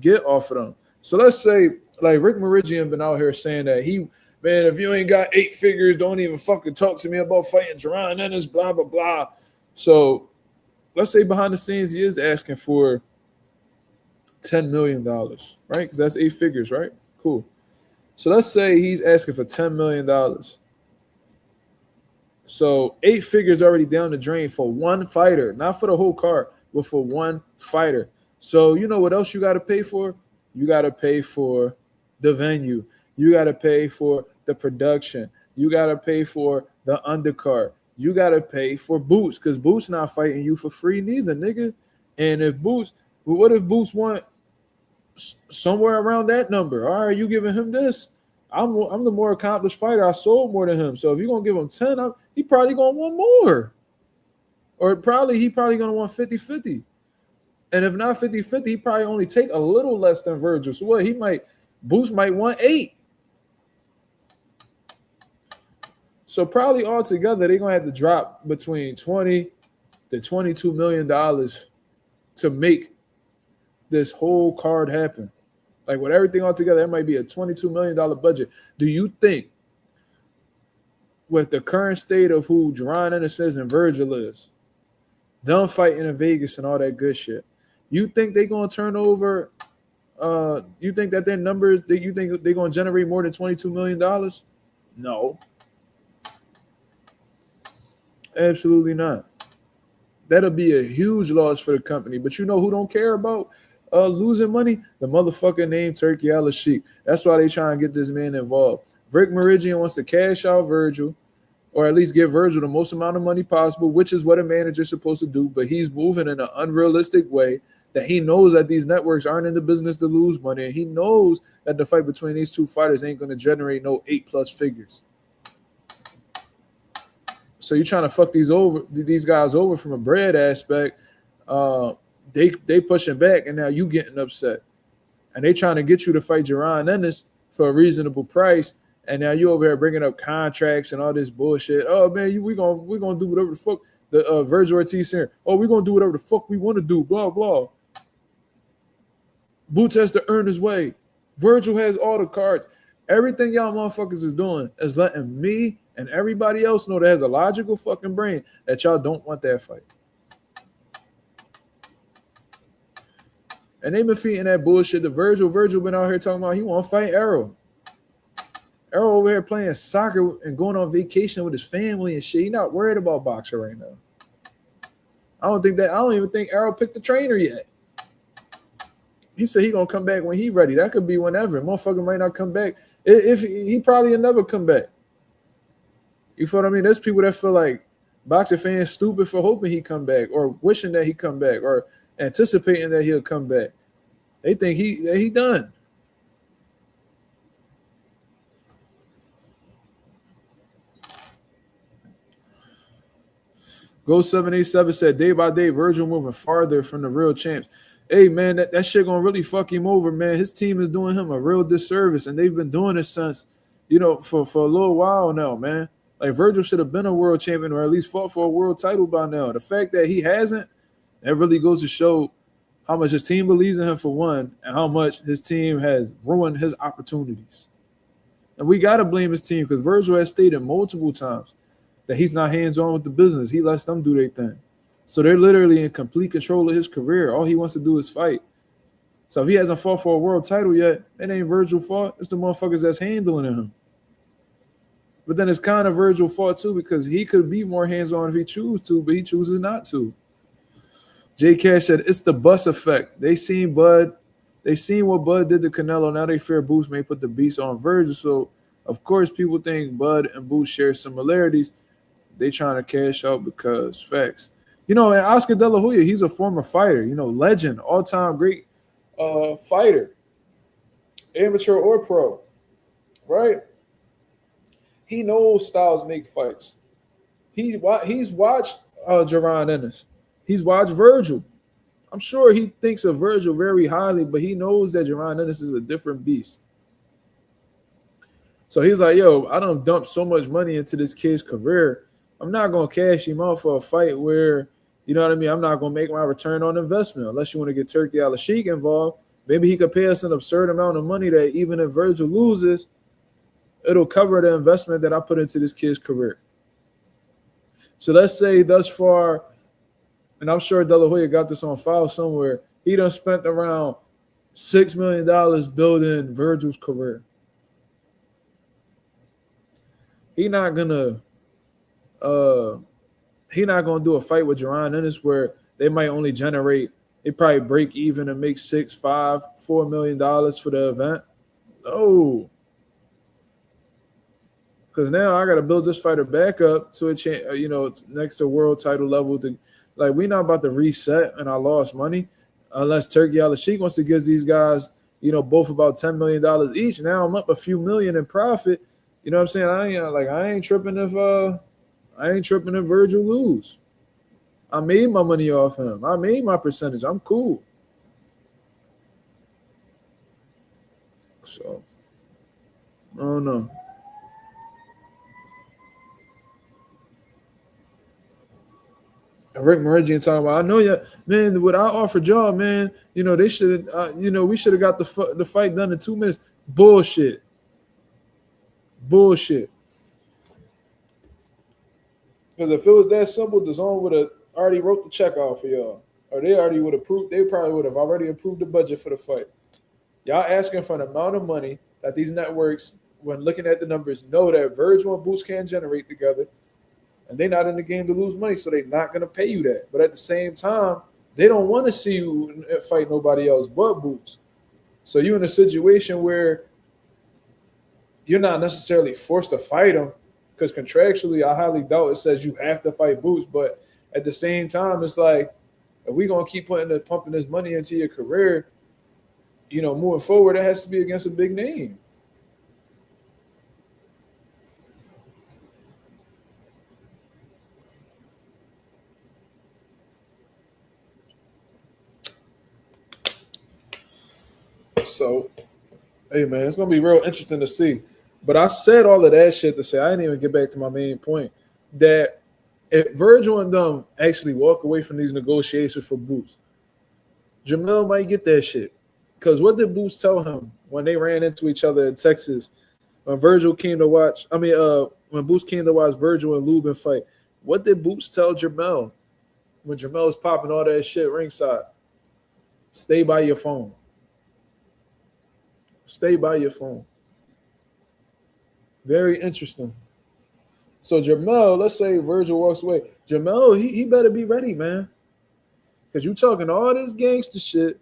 get off of them. So let's say like Rick Meridian been out here saying that man, if you ain't got 8 figures, don't even fucking talk to me about fighting Jaron Ennis, blah, blah, blah. So let's say behind the scenes he is asking for $10 million, right? Because that's 8 figures, right? Cool. So let's say he's asking for $10 million. So 8 figures already down the drain for one fighter, not for the whole card, but for one fighter. So you know what else you got to pay for? You got to pay for the venue. You got to pay for the production. You got to pay for the undercard. You got to pay for Boots because Boots not fighting you for free neither, nigga. And if Boots, what if Boots want somewhere around that number? All right, you giving him this. I'm the more accomplished fighter. I sold more than him. So if you're going to give him 10, he probably going to want more. Or he probably going to want 50-50. And if not 50-50, he probably only take a little less than Virgil. So what? Boost might want 8. So probably altogether, they're going to have to drop between 20 the $22 million to make this whole card happen. Like with everything all together, that might be a $22 million budget. Do you think with the current state of who Jamaine Ortiz is and Virgil is, them fighting in Vegas and all that good shit, you think they're going to turn over you think that their numbers, you think they're going to generate more than $22 million? No. Absolutely not. That'll be a huge loss for the company. But you know who don't care about losing money? The motherfucker named Turki Al-Sheikh. That's why they try and get this man involved. Rick Meridian wants to cash out Virgil, or at least give Virgil the most amount of money possible, which is what a manager's supposed to do. But he's moving in an unrealistic way that he knows that these networks aren't in the business to lose money. And he knows that the fight between these two fighters ain't going to generate no 8+ figures. So you're trying to fuck these guys over from a bread aspect. They pushing back, and now you getting upset. And they trying to get you to fight Jamaine Ortiz for a reasonable price. And now you over here bringing up contracts and all this bullshit. Oh man, we gonna do whatever the fuck the Virgil Ortiz saying. Oh, we gonna do whatever the fuck we want to do. Blah blah. Boots has to earn his way. Virgil has all the cards. Everything y'all motherfuckers is doing is letting me and everybody else know that has a logical fucking brain that y'all don't want that fight. And they been feeding that bullshit to Virgil. Virgil been out here talking about he want to fight Errol. Errol over here playing soccer and going on vacation with his family and shit. He not worried about boxing right now. I don't even think Errol picked the trainer yet. He said he gonna come back when he ready. That could be whenever. Motherfucker might not come back. If he probably will never come back. You feel what I mean? There's people that feel like boxing fans stupid for hoping he come back or wishing that he come back or anticipating that he'll come back. They think he done. Go 787 said day by day Virgil moving farther from the real champs. Hey man, that shit gonna really fuck him over, man. His team is doing him a real disservice, and they've been doing it since, for a little while now, man. Like Virgil should have been a world champion or at least fought for a world title by now. The fact that he hasn't, that really goes to show how much his team believes in him for one, and how much his team has ruined his opportunities. And we gotta blame his team because Virgil has stated multiple times that he's not hands-on with the business. He lets them do their thing. So they're literally in complete control of his career. All he wants to do is fight. So if he hasn't fought for a world title yet, it ain't Virgil's fault. It's the motherfuckers that's handling him. But then it's kind of Virgil's fault too because he could be more hands-on if he chooses to, but he chooses not to. J. Cash said, it's the bus effect. They seen what Bud did to Canelo. Now they fear Boots may put the beast on Virgil. So, of course, people think Bud and Boots share similarities. They trying to cash out because facts. And Oscar De La Hoya, he's a former fighter, legend, all-time great fighter, amateur or pro, right? He knows styles make fights. He's watched Jamaine Ortiz. He's watched Virgil. I'm sure he thinks of Virgil very highly, but he knows that Jamaine Ortiz is a different beast. So he's like, yo, I done dumped so much money into this kid's career. I'm not going to cash him out for a fight where, you know what I mean, I'm not going to make my return on investment unless you want to get Turki Al-Sheikh involved. Maybe he could pay us an absurd amount of money that even if Virgil loses, it'll cover the investment that I put into this kid's career. So let's say thus far, and I'm sure De La Hoya got this on file somewhere, he done spent around $6 million building Virgil's career. He's not gonna do a fight with Jamaine Ortiz where they might only they probably break even and make $6, $5, $4 million for the event. No. Because now I got to build this fighter back up to next to world title level. We're not about to reset and I lost money unless Turki Al-Sheikh wants to give these guys, both about $10 million each. Now I'm up a few million in profit. You know what I'm saying? I ain't tripping if Virgil lose. I made my money off him. I made my percentage. I'm cool. So I don't know. Rick Meridian talking about, I know you, man. What I offered y'all, man, they should, we should have got the fight done in 2 minutes. Bullshit. Because if it was that simple, the zone would have already wrote the check out for y'all, or they already would have approved. They probably would have already approved the budget for the fight. Y'all asking for an amount of money that these networks, when looking at the numbers, know that Virgil and Boots can't generate together. And they're not in the game to lose money, so they're not going to pay you that. But at the same time, they don't want to see you fight nobody else but Boots. So you're in a situation where you're not necessarily forced to fight him, because contractually, I highly doubt it says you have to fight Boots. But at the same time, it's like, if we're going to keep pumping this money into your career, moving forward, it has to be against a big name. So, hey, man, it's going to be real interesting to see. But I said all of that shit to say, I didn't even get back to my main point, that if Virgil and them actually walk away from these negotiations for Boots, Jamel might get that shit. Because what did Boots tell him when they ran into each other in Texas? When Virgil came to watch, when Boots came to watch Virgil and Lubin fight, what did Boots tell Jamel when Jamel was popping all that shit ringside? Stay by your phone. Stay by your phone. Very interesting. So Jamel, let's say Virgil walks away. Jamel, he better be ready, man. Because you talking all this gangster shit.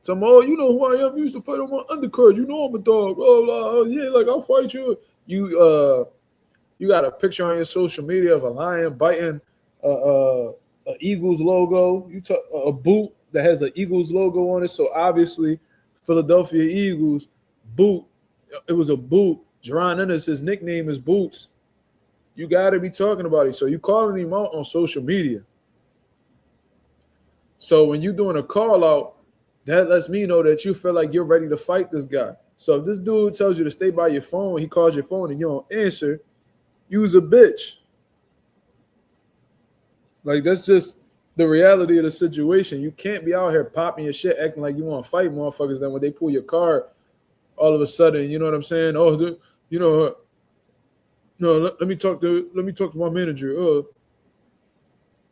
Some, you know who I am. You used to fight on my undercard. You know I'm a dog. Oh, yeah, like I'll fight you. You got a picture on your social media of a lion biting a Eagles logo. You talk a boot that has an Eagles logo on it. So obviously, Philadelphia Eagles boot. It was a boot. Jerron Ennis, his nickname is Boots. You got to be talking about it. So you calling him out on social media. So when you're doing a call out, that lets me know that you feel like you're ready to fight this guy. So if this dude tells you to stay by your phone, he calls your phone and you don't answer, you's a bitch. Like, that's just the reality of the situation. You can't be out here popping your shit, acting like you want to fight motherfuckers. Then when they pull your card, all of a sudden, you know what I'm saying? Oh, no, let me talk to my manager.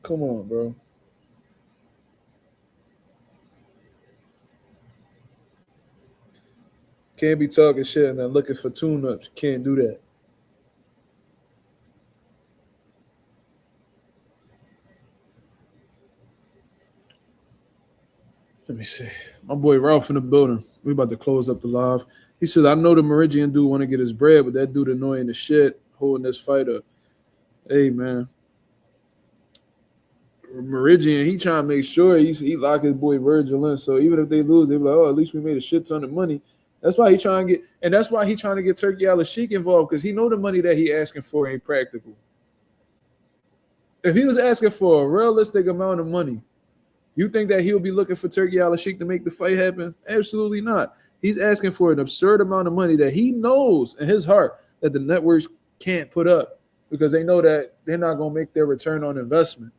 Come on, bro. Can't be talking shit and then looking for tune-ups. Can't do that. Let me see. My boy Ralph in the building. We about to close up the live. He said, I know the Meridian dude want to get his bread, but that dude annoying the shit, holding this fight up. Hey, man. Meridian, he trying to make sure he lock his boy Virgil in. So even if they lose, they be like, at least we made a shit ton of money. That's why he's trying to get, and that's why he's trying to get Turkey Al-Sheikh involved, because he know the money that he asking for ain't practical. If he was asking for a realistic amount of money, you think that he'll be looking for Turkey Al-Sheikh to make the fight happen? Absolutely not. He's asking for an absurd amount of money that he knows in his heart that the networks can't put up, because they know that they're not going to make their return on investment.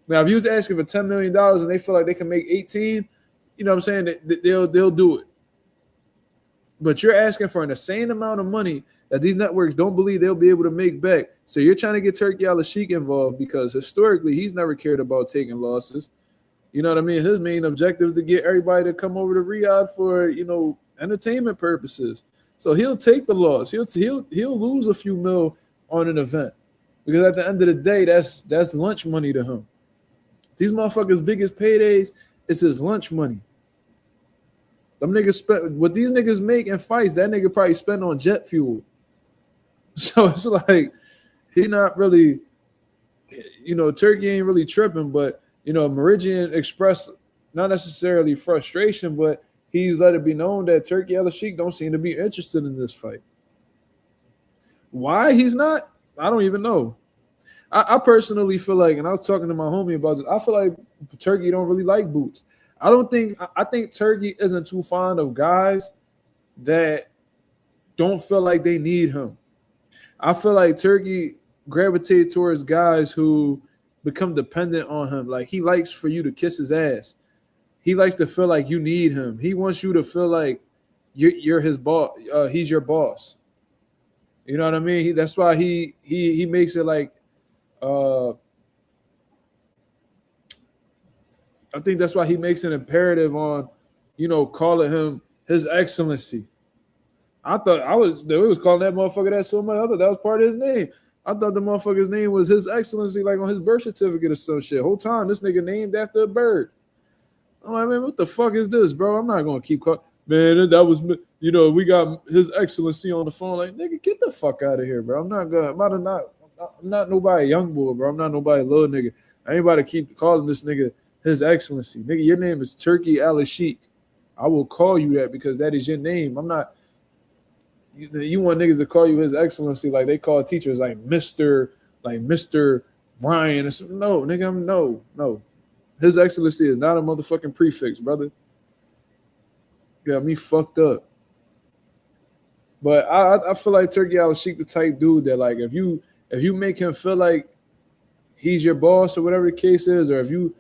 Now, if he was asking for $10 million and they feel like they can make 18, you know what I'm saying, they'll do it. But you're asking for an insane amount of money that these networks don't believe they'll be able to make back. So you're trying to get Turkey Al-Sheikh involved because historically he's never cared about taking losses. You know what I mean? His main objective is to get everybody to come over to Riyadh for, entertainment purposes. So he'll take the loss. He'll lose a few mil on an event, because at the end of the day, that's lunch money to him. These motherfuckers' biggest paydays is his lunch money. Them niggas spend what these niggas make in fights, that nigga probably spend on jet fuel. So it's like he not really, Turkey ain't really tripping, but Meridian expressed not necessarily frustration, but he's let it be known that Turkey Al-Sheikh don't seem to be interested in this fight. Why he's not, I don't even know. I personally feel like, and I was talking to my homie about this, I feel like Turkey don't really like Boots. I think Turkey isn't too fond of guys that don't feel like they need him. I feel like Turkey gravitates towards guys who become dependent on him. Like he likes for you to kiss his ass. He likes to feel like you need him. He wants you to feel like you're his boss. He's your boss. You know what I mean? That's why he makes it like. I think that's why he makes an imperative on, calling him His Excellency. I thought they was calling that motherfucker that so much. I thought that was part of his name. I thought the motherfucker's name was His Excellency, like on his birth certificate or some shit. Whole time, this nigga named after a bird. I'm like, man, what the fuck is this, bro? I'm not gonna keep calling. Man, that was, we got His Excellency on the phone. Like, nigga, get the fuck out of here, bro. I'm not nobody young boy, bro. I'm not nobody little nigga. I ain't about to keep calling this nigga His Excellency. Nigga, your name is Turkey Al-Sheikh. I will call you that because that is your name. I'm not. You want niggas to call you His Excellency like they call teachers like Mr. Ryan. No, nigga, no. His Excellency is not a motherfucking prefix, brother. Got me fucked up. But I feel like Turkey Al-Sheikh the type dude that, like, if you make him feel like he's your boss or whatever the case is, or if you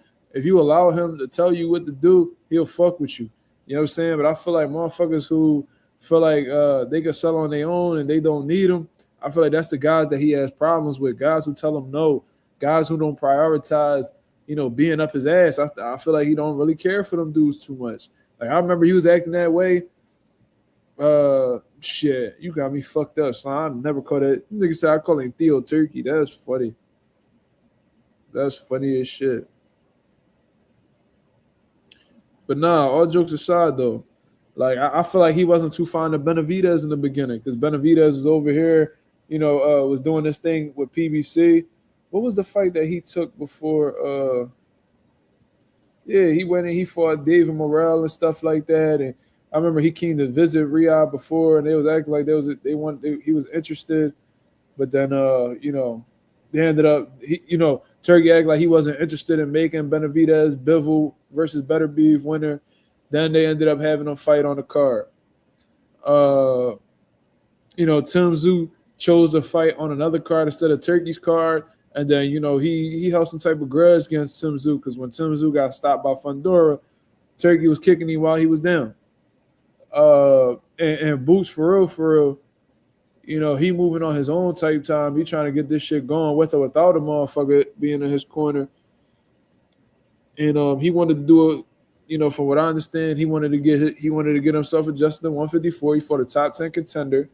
allow him to tell you what to do, he'll fuck with you. You know what I'm saying? But I feel like motherfuckers who feel like they can sell on their own and they don't need him, I feel like that's the guys that he has problems with. Guys who tell him no, guys who don't prioritize, being up his ass. I feel like he don't really care for them dudes too much. Like, I remember he was acting that way. Shit, you got me fucked up, son. I never call that. Nigga said I call him Theo Turkey. That's funny. That's funny as shit. But nah, all jokes aside, though, like, I feel like he wasn't too fond of Benavidez in the beginning because Benavidez is over here, was doing this thing with PBC. What was the fight that he took before? He went and he fought David Morrell and stuff like that. And I remember he came to visit Riyadh before, and they was acting like he was interested, but then they ended up Turkey acted like he wasn't interested in making Benavidez Bivol versus Better Beef winner. Then they ended up having a fight on the card. Tim Tszyu chose to fight on another card instead of Turkey's card. And then, he held some type of grudge against Tim Tszyu because when Tim Tszyu got stopped by Fundora, Turkey was kicking him while he was down. And Boots, for real, he moving on his own type time. He trying to get this shit going with or without a motherfucker being in his corner. And he wanted to do it, from what I understand, he wanted to get himself adjusted to 154. He fought a top 10 contender.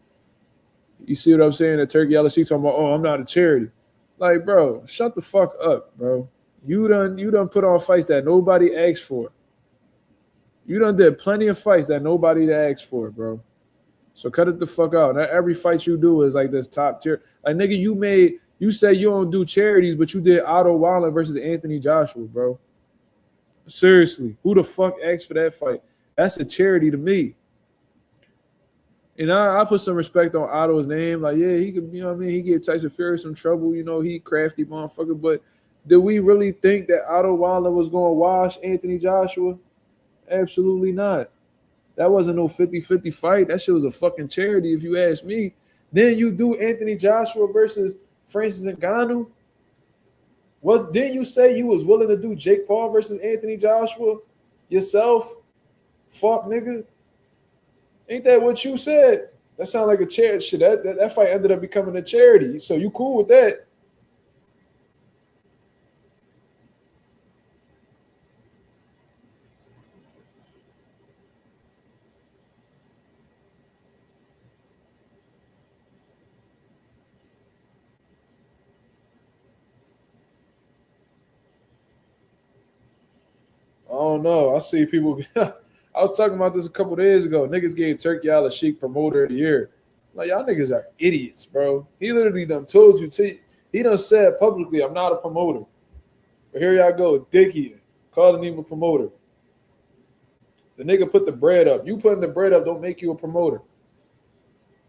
You see what I'm saying? That Turkey Al-Sheikh talking about, I'm not a charity. Like, bro, shut the fuck up, bro. You done put on fights that nobody asked for. You done did plenty of fights that nobody asked for, bro. So cut it the fuck out. Not every fight you do is like this top tier. Like, nigga, you say you don't do charities, but you did Otto Wilder versus Anthony Joshua, bro. Seriously, who the fuck asked for that fight? That's a charity to me. And I put some respect on Otto's name. Like, yeah, he could, he get Tyson Fury some trouble. He crafty motherfucker. But did we really think that Otto Wilder was going to wash Anthony Joshua? Absolutely not. That wasn't no 50-50 fight. That shit was a fucking charity, if you ask me. Then you do Anthony Joshua versus Francis Ngannou. Didn't you say you was willing to do Jake Paul versus Anthony Joshua yourself? Fuck, nigga. Ain't that what you said? That sound like a charity. Shit, that fight ended up becoming a charity. So you cool with that? I don't know. I see people. I was talking about this a couple days ago. Niggas gave Turkey Al-Sheikh Promoter of the Year. Like, y'all niggas are idiots, bro. He literally done told you. He done said publicly, I'm not a promoter. But here y'all go, dickhead, calling him a promoter. The nigga put the bread up. You putting the bread up don't make you a promoter.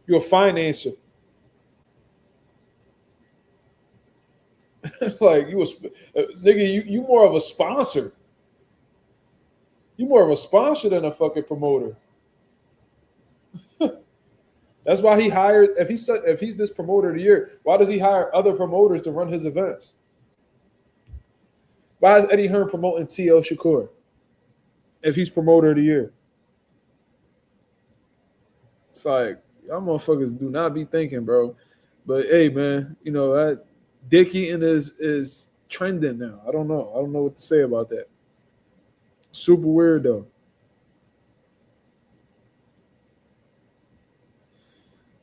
You're a financer. Like, nigga, you more of a sponsor. You more of a sponsor than a fucking promoter. That's why he hired. If he's this promoter of the year, why does he hire other promoters to run his events? Why is Eddie Hearn promoting T.O. Shakur if he's promoter of the year? It's like, y'all motherfuckers do not be thinking, bro. But hey, man, you know, that dick eating is trending now. I don't know. I don't know what to say about that. Super weird though.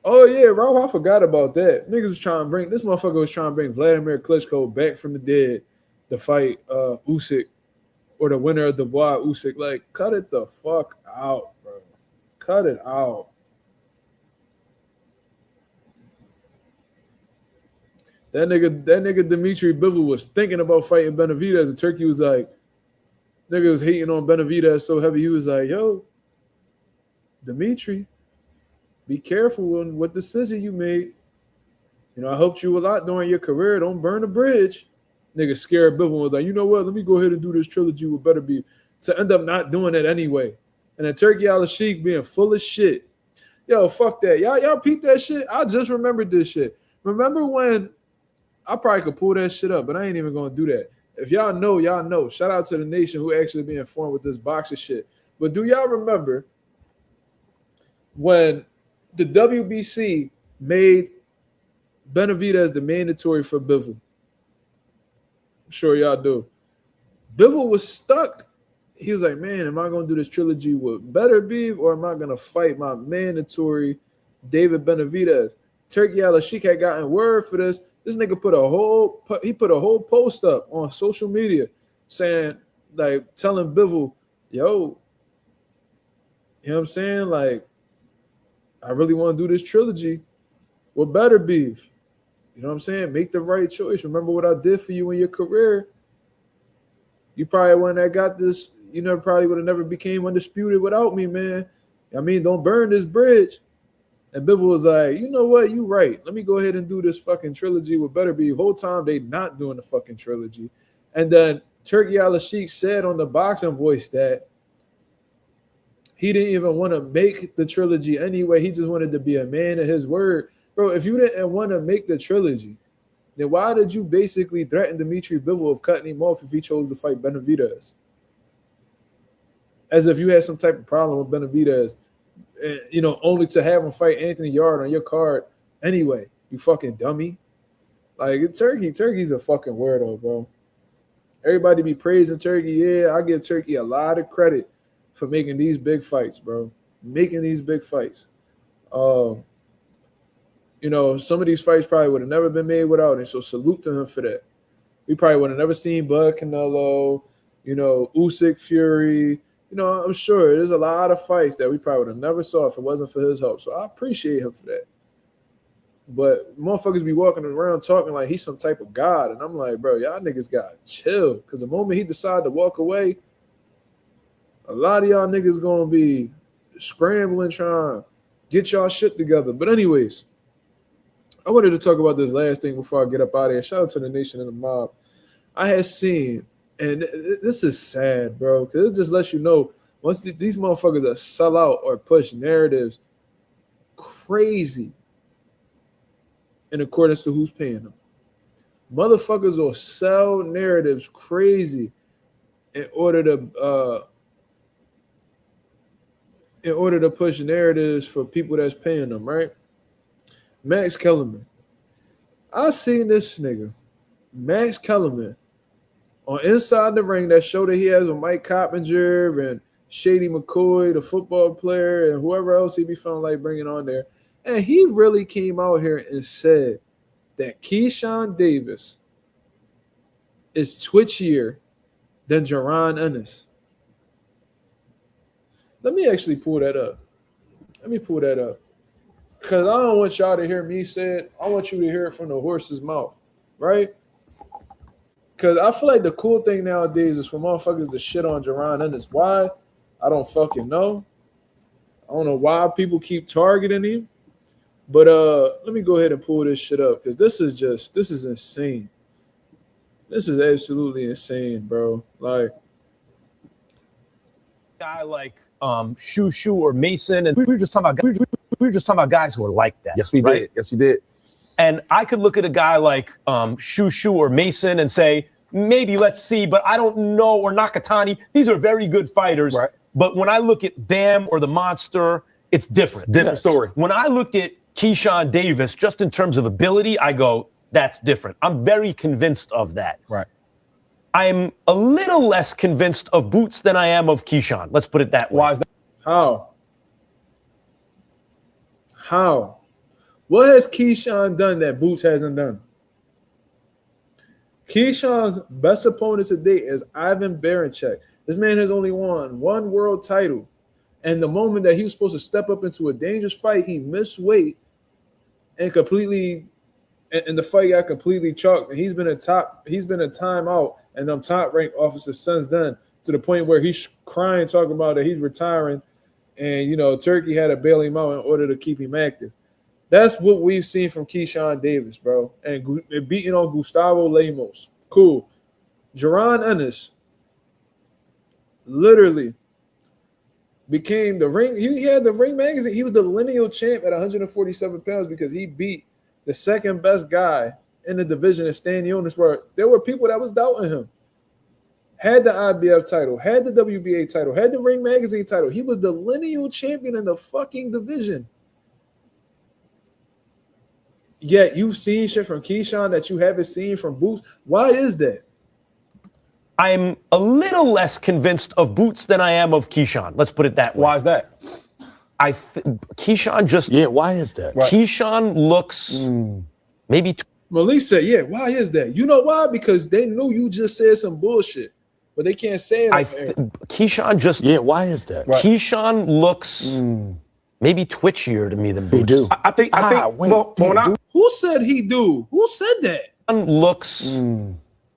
Oh yeah, Rob, I forgot about that. Niggas was trying to bring this motherfucker was trying to bring Vladimir Klitschko back from the dead to fight Usyk or the winner of Dubois Usyk. Like, cut it the fuck out, bro. Cut it out. That nigga Dimitri Bivol was thinking about fighting Benavidez, and Turkey was like, nigga was hating on Benavidez so heavy. He was like, yo, Dimitri, be careful with what decision you made. You know, I helped you a lot during your career. Don't burn the bridge. Nigga scared Bivol was like, you know what? Let me go ahead and do this trilogy with Better Be. To end up not doing it anyway. And then Turkey Al-Sheikh being full of shit. Yo, fuck that. Y'all peep that shit? I just remembered this shit. Remember when I probably could pull that shit up, but I ain't even gonna do that. If y'all know, y'all know. Shout out to the nation who actually be informed with this boxing shit. But do y'all remember when the WBC made Benavidez the mandatory for Bivol? I'm sure y'all do. Bivol was stuck. He was like, man, am I going to do this trilogy with Better Beef or am I going to fight my mandatory David Benavidez? Turkey Al-Sheikh had gotten word for this. This nigga put a whole post up on social media saying, like, telling Bivol, yo, you know what I'm saying? Like, I really want to do this trilogy with Better Beef. You know what I'm saying? Make the right choice. Remember what I did for you in your career. You probably wouldn't have got this, you know, probably would have never became undisputed without me, man. I mean, don't burn this bridge. And Bivol was like, you know what? You right. Let me go ahead and do this fucking trilogy with Better Be. The whole time they not doing the fucking trilogy. And then Turkey Al-Sheikh said on the Boxing Voice that he didn't even want to make the trilogy anyway. He just wanted to be a man of his word. Bro, if you didn't want to make the trilogy, then why did you basically threaten Dimitri Bivol of cutting him off if he chose to fight Benavidez? As if you had some type of problem with Benavidez, you know, only to have him fight Anthony Yarde on your card anyway, you fucking dummy. Like, Turkey's a fucking weirdo, bro. Everybody be praising Turkey. Yeah, I give Turkey a lot of credit for making these big fights, bro. Making these big fights. You know, some of these fights probably would have never been made without him, so salute to him for that. We probably would have never seen Bud Canelo, you know, Usyk Fury. You know, I'm sure there's a lot of fights that we probably would have never saw if it wasn't for his help. So I appreciate him for that. But motherfuckers be walking around talking like he's some type of god. And I'm like, bro, y'all niggas got chill. Because the moment he decided to walk away, a lot of y'all niggas going to be scrambling, trying to get y'all shit together. But anyways, I wanted to talk about this last thing before I get up out of here. Shout out to the nation and the mob. I had seen, and this is sad, bro, because it just lets you know once these motherfuckers that sell out or push narratives crazy in accordance to who's paying them. Motherfuckers will sell narratives crazy in order to push narratives for people that's paying them, right? Max Kellerman. I seen this nigga, Max Kellerman, on Inside the Ring, that show that he has with Mike Coppinger and Shady McCoy, the football player, and whoever else he be feeling like bringing on there. And he really came out here and said that Keyshawn Davis is twitchier than Jaron Ennis. Let me actually pull that up. Because I don't want y'all to hear me say it. I want you to hear it from the horse's mouth, right? Because I feel like the cool thing nowadays is for motherfuckers to shit on Jaron Ennis. Why? I don't fucking know. I don't know why people keep targeting him. But let me go ahead and pull this shit up because this is insane. This is absolutely insane, bro. Like, guy like Shushu or Mason, and we were just talking about guys who are like that. Yes, we did. Yes, we did. And I could look at a guy like Shushu or Mason and say, maybe let's see, but I don't know. Or Nakatani. These are very good fighters. Right. But when I look at Bam or the Monster, it's different. It's different story. When I look at Keyshawn Davis, just in terms of ability, I go, that's different. I'm very convinced of that. Right. I'm a little less convinced of Boots than I am of Keyshawn. Let's put it that way. Why is that? How? What has Keyshawn done that Boots hasn't done? Keyshawn's best opponent to date is Ivan Baranchyk. This man has only won one world title. And the moment that he was supposed to step up into a dangerous fight, he missed weight and the fight got completely chalked. And he's been a timeout and them top ranked officers since then, to the point where he's crying, talking about that he's retiring. And, Turkey had to bail him out in order to keep him active. That's what we've seen from Keyshawn Davis, bro. And beating on Gustavo Lemos. Cool. Jaron Ennis literally became the ring. He had the Ring magazine. He was the lineal champ at 147 pounds because he beat the second best guy in the division at Stan Jonas, where there were people that was doubting him. Had the IBF title, had the WBA title, had the Ring magazine title. He was the lineal champion in the fucking division. Yet you've seen shit from Keyshawn that you haven't seen from Boots. Why is that? I'm a little less convinced of Boots than I am of Keyshawn. Let's put it that way. Why is that? Keyshawn just... Yeah, why is that? Right. Keyshawn looks maybe... Malik said, yeah, why is that? You know why? Because they knew you just said some bullshit, but they can't say it. Keyshawn just... Yeah, why is that? Right. Keyshawn looks maybe twitchier to me than Boots. He do. I think. Who said he do? Who said that? Keyshawn looks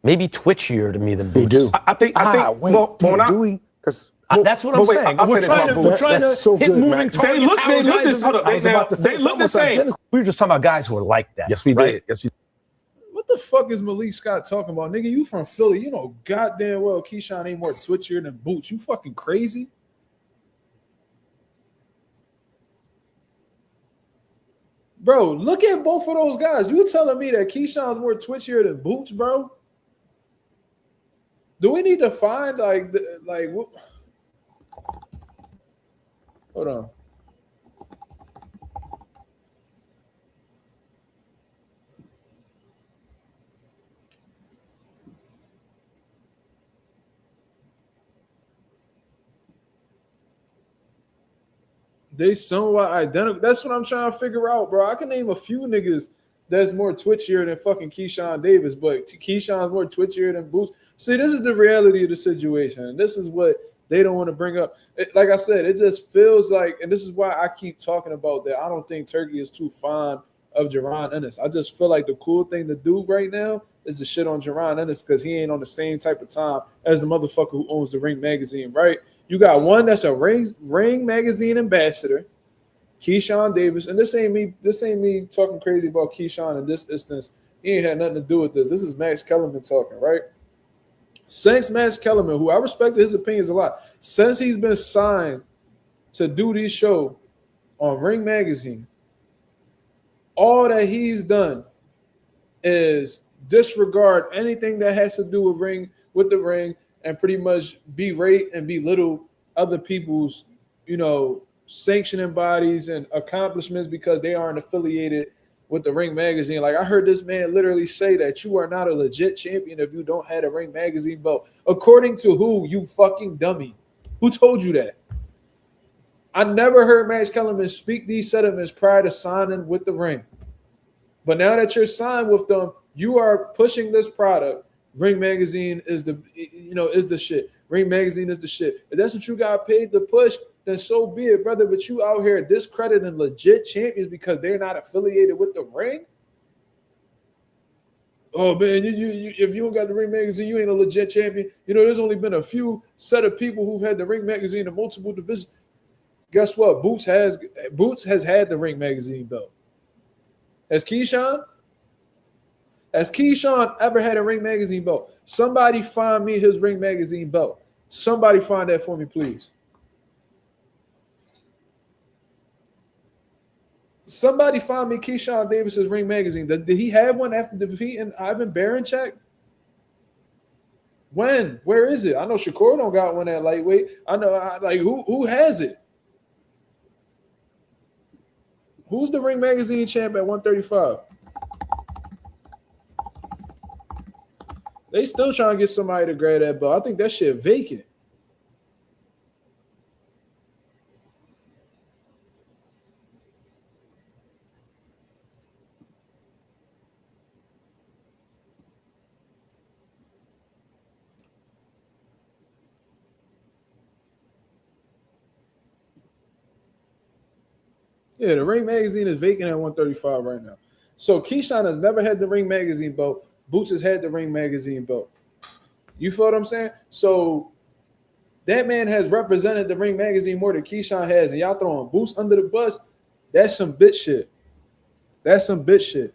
maybe twitchier to me than Boots. He do. I think. Do we? Because that's what I'm saying. I'll We're say trying this to, about we're trying That's to so hit good, moving Max. targets. they look this. Hold up. They look the same. We were just talking about guys who are like that. Yes, we right? did. Yes, we did. What the fuck is Malik Scott talking about? Nigga, you from Philly. You know goddamn well Keyshawn ain't more twitchier than Boots. You fucking crazy? Bro, look at both of those guys. You telling me that Keyshawn's more twitchier than Boots, bro? Do we need to find what? Hold on. They somewhat identical. That's what I'm trying to figure out, bro. I can name a few niggas that's more twitchier than fucking Keyshawn Davis, but Keyshawn's more twitchier than Boots. See, this is the reality of the situation, and this is what they don't want to bring up. Like I said, it just feels like, and this is why I keep talking about that. I don't think Turkey is too fond of Jaron Ennis. I just feel like the cool thing to do right now is to shit on Jaron Ennis because he ain't on the same type of time as the motherfucker who owns the Ring magazine, right? You got one that's a Ring magazine ambassador, Keyshawn Davis, and this ain't me talking crazy about Keyshawn in this instance. He ain't had nothing to do with this. This is Max Kellerman talking, right? Since Max Kellerman, who I respected his opinions a lot, since he's been signed to do this show on Ring magazine, all that he's done is disregard anything that has to do with the ring, and pretty much berate and belittle other people's, sanctioning bodies and accomplishments because they aren't affiliated with the Ring magazine. Like, I heard this man literally say that you are not a legit champion if you don't have a Ring magazine belt. According to who, you fucking dummy? Who told you that? I never heard Max Kellerman speak these sentiments prior to signing with the Ring. But now that you're signed with them, you are pushing this product. Ring magazine is the shit. Ring magazine is the shit. If that's what you got paid to push, then so be it, brother. But you out here discrediting legit champions because they're not affiliated with the Ring? Oh, man, you if you don't got the Ring magazine, you ain't a legit champion. There's only been a few set of people who've had the Ring magazine in multiple divisions. Guess what? Boots has had the Ring magazine belt. Has Keyshawn ever had a Ring magazine belt? Somebody find me his Ring magazine belt. Somebody find that for me, please. Somebody find me Keyshawn Davis's Ring magazine. Did he have one after defeating Ivan Baranchyk? When? Where is it? I know Shakur don't got one at lightweight. I know, like, who has it? Who's the Ring Magazine champ at 135? They still trying to get somebody to grab that belt. I think that shit vacant. Yeah, the Ring Magazine is vacant at 135 right now. So Keyshawn has never had the Ring Magazine belt. Boots has had the Ring Magazine belt. You feel what I'm saying? So that man has represented the Ring Magazine more than Keyshawn has, and y'all throwing Boots under the bus. That's some bitch shit. That's some bitch shit.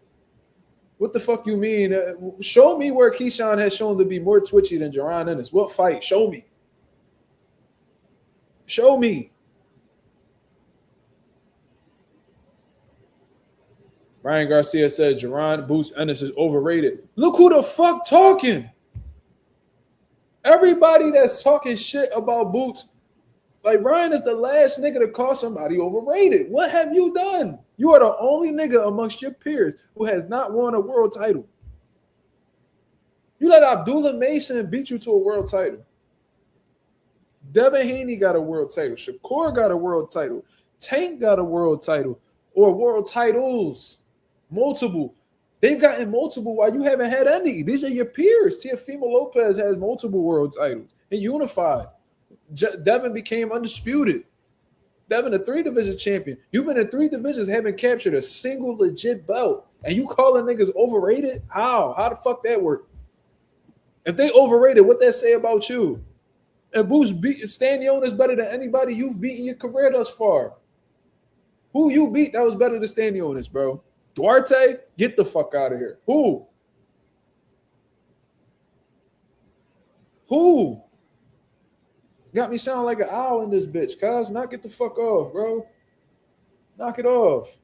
What the fuck you mean? Show me where Keyshawn has shown to be more twitchy than Jamaine Ennis. What fight? Show me. Show me. Ryan Garcia says Jamaine Boots Ennis is overrated. Look who the fuck talking. Everybody that's talking shit about Boots, like Ryan is the last nigga to call somebody overrated. What have you done? You are the only nigga amongst your peers who has not won a world title. You let Abdullah Mason beat you to a world title. Devin Haney got a world title. Shakur got a world title. Tank got a world title or world titles. Multiple. They've gotten multiple while you haven't had any. These are your peers. Teofimo Lopez has multiple world titles and unified. Devin became undisputed. Devin, a 3-division champion. You've been in 3 divisions, haven't captured a single legit belt, and you calling niggas overrated? How? How the fuck that work? If they overrated, what that say about you? And Boots beat Stanionis is better than anybody you've beaten your career thus far. Who you beat that was better than Stanionis, bro? Duarte, get the fuck out of here. Who? Got me sounding like an owl in this bitch, cuz. Knock it the fuck off, bro. Knock it off.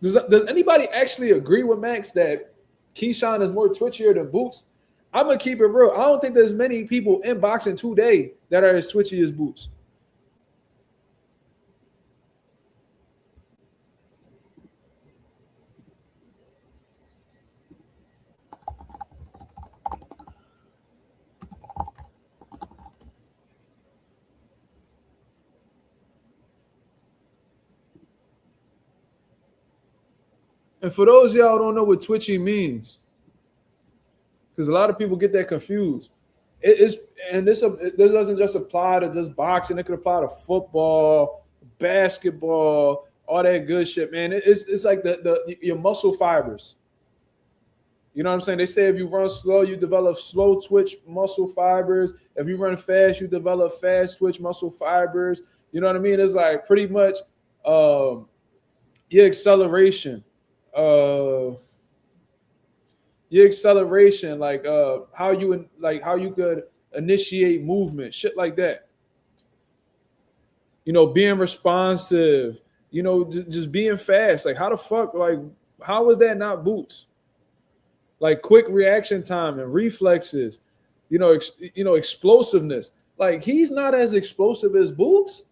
Does anybody actually agree with Max that Keyshawn is more twitchier than Boots? I'm going to keep it real. I don't think there's many people in boxing today that are as twitchy as Boots. And for those of y'all who don't know what twitchy means, because a lot of people get that confused. This doesn't just apply to just boxing. It could apply to football, basketball, all that good shit, man. It's like your muscle fibers. You know what I'm saying? They say if you run slow, you develop slow twitch muscle fibers. If you run fast, you develop fast twitch muscle fibers. You know what I mean? It's like pretty much your acceleration. Like how you could initiate movement, shit like that. You know, being responsive, you know, just being fast. Like, how the fuck, like, how is that not Boots? Like, quick reaction time and reflexes, you know, explosiveness. Like, he's not as explosive as Boots.